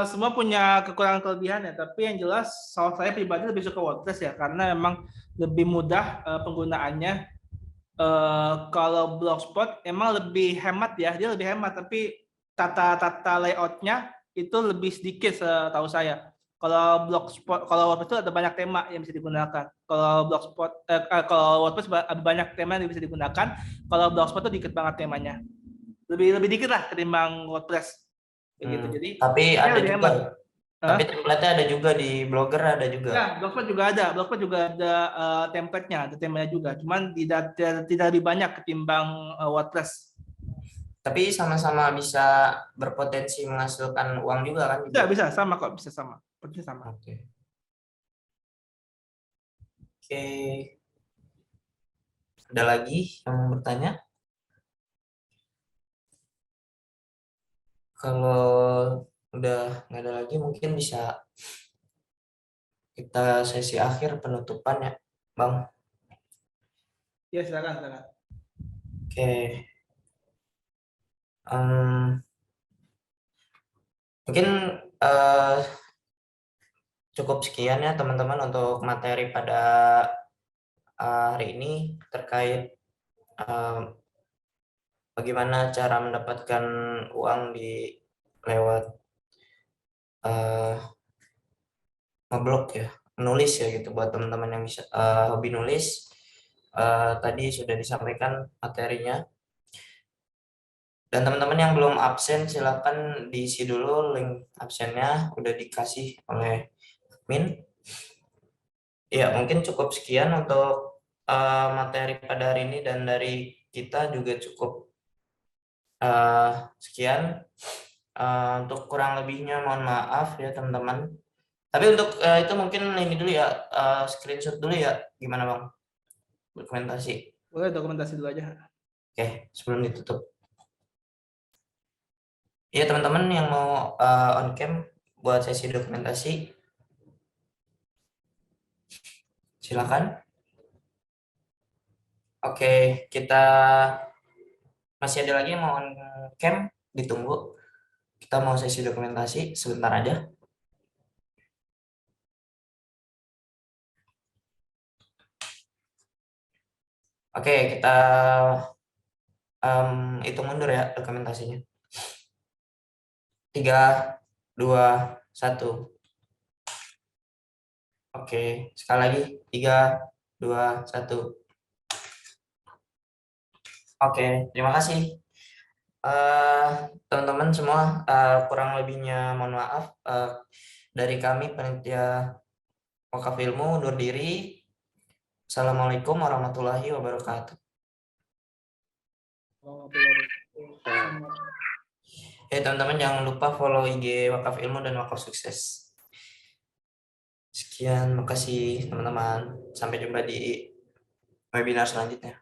Semua punya kekurangan kelebihan ya, tapi yang jelas saya pribadi lebih suka WordPress ya, karena memang lebih mudah penggunaannya. Kalau Blogspot emang lebih hemat ya, dia lebih hemat, tapi tata layoutnya itu lebih sedikit setahu saya. Kalau Blogspot, kalau WordPress itu ada banyak tema yang bisa digunakan. Kalau WordPress ada banyak tema yang bisa digunakan. Kalau Blogspot itu dikit banget temanya. Lebih dikit lah ketimbang WordPress. Begitu. Jadi Tapi dia ada lebih juga, hemat. tapi Hah? template-nya ada juga di Blogger ada juga. Ya, Blogspot juga ada template-nya, ada temanya juga. Cuman tidak lebih banyak ketimbang WordPress. Tapi sama-sama bisa berpotensi menghasilkan uang juga kan di Blogger? Bisa sama kok, bisa sama. Persis sama. Oke. Oke. Ada lagi yang mau bertanya? Kalau udah nggak ada lagi, mungkin bisa kita sesi akhir penutupan ya, Bang. Ya, silakan. Oke. Em, mungkin eh, cukup sekian ya teman-teman untuk materi pada hari ini terkait em, bagaimana cara mendapatkan uang di lewat eh, ngeblog ya, menulis ya gitu buat teman-teman yang bisa hobi nulis. Tadi sudah disampaikan materinya. Dan teman-teman yang belum absen silakan diisi dulu link absennya udah dikasih oleh admin. Ya, mungkin cukup sekian untuk materi pada hari ini dan dari kita juga cukup sekian. Untuk kurang lebihnya mohon maaf ya teman-teman. Tapi untuk itu mungkin ini dulu ya, screenshot dulu ya, gimana Bang? Dokumentasi. Boleh dokumentasi dulu aja. Oke, sebelum ditutup. Ya teman-teman yang mau on cam buat sesi dokumentasi, silakan. Oke, kita masih ada lagi yang mau on cam, ditunggu. Kita mau sesi dokumentasi sebentar aja. Oke, kita hitung mundur ya dokumentasinya. 3, 2, 1. Oke, sekali lagi. 3, 2, 1. Oke, terima kasih. Teman-teman semua, kurang lebihnya mohon maaf. Dari kami panitia Wakaf Ilmu undur diri. Assalamualaikum warahmatullahi wabarakatuh. Teman-teman jangan lupa follow IG Wakaf Ilmu dan Wakaf Sukses. Sekian, makasih teman-teman. Sampai jumpa di webinar selanjutnya.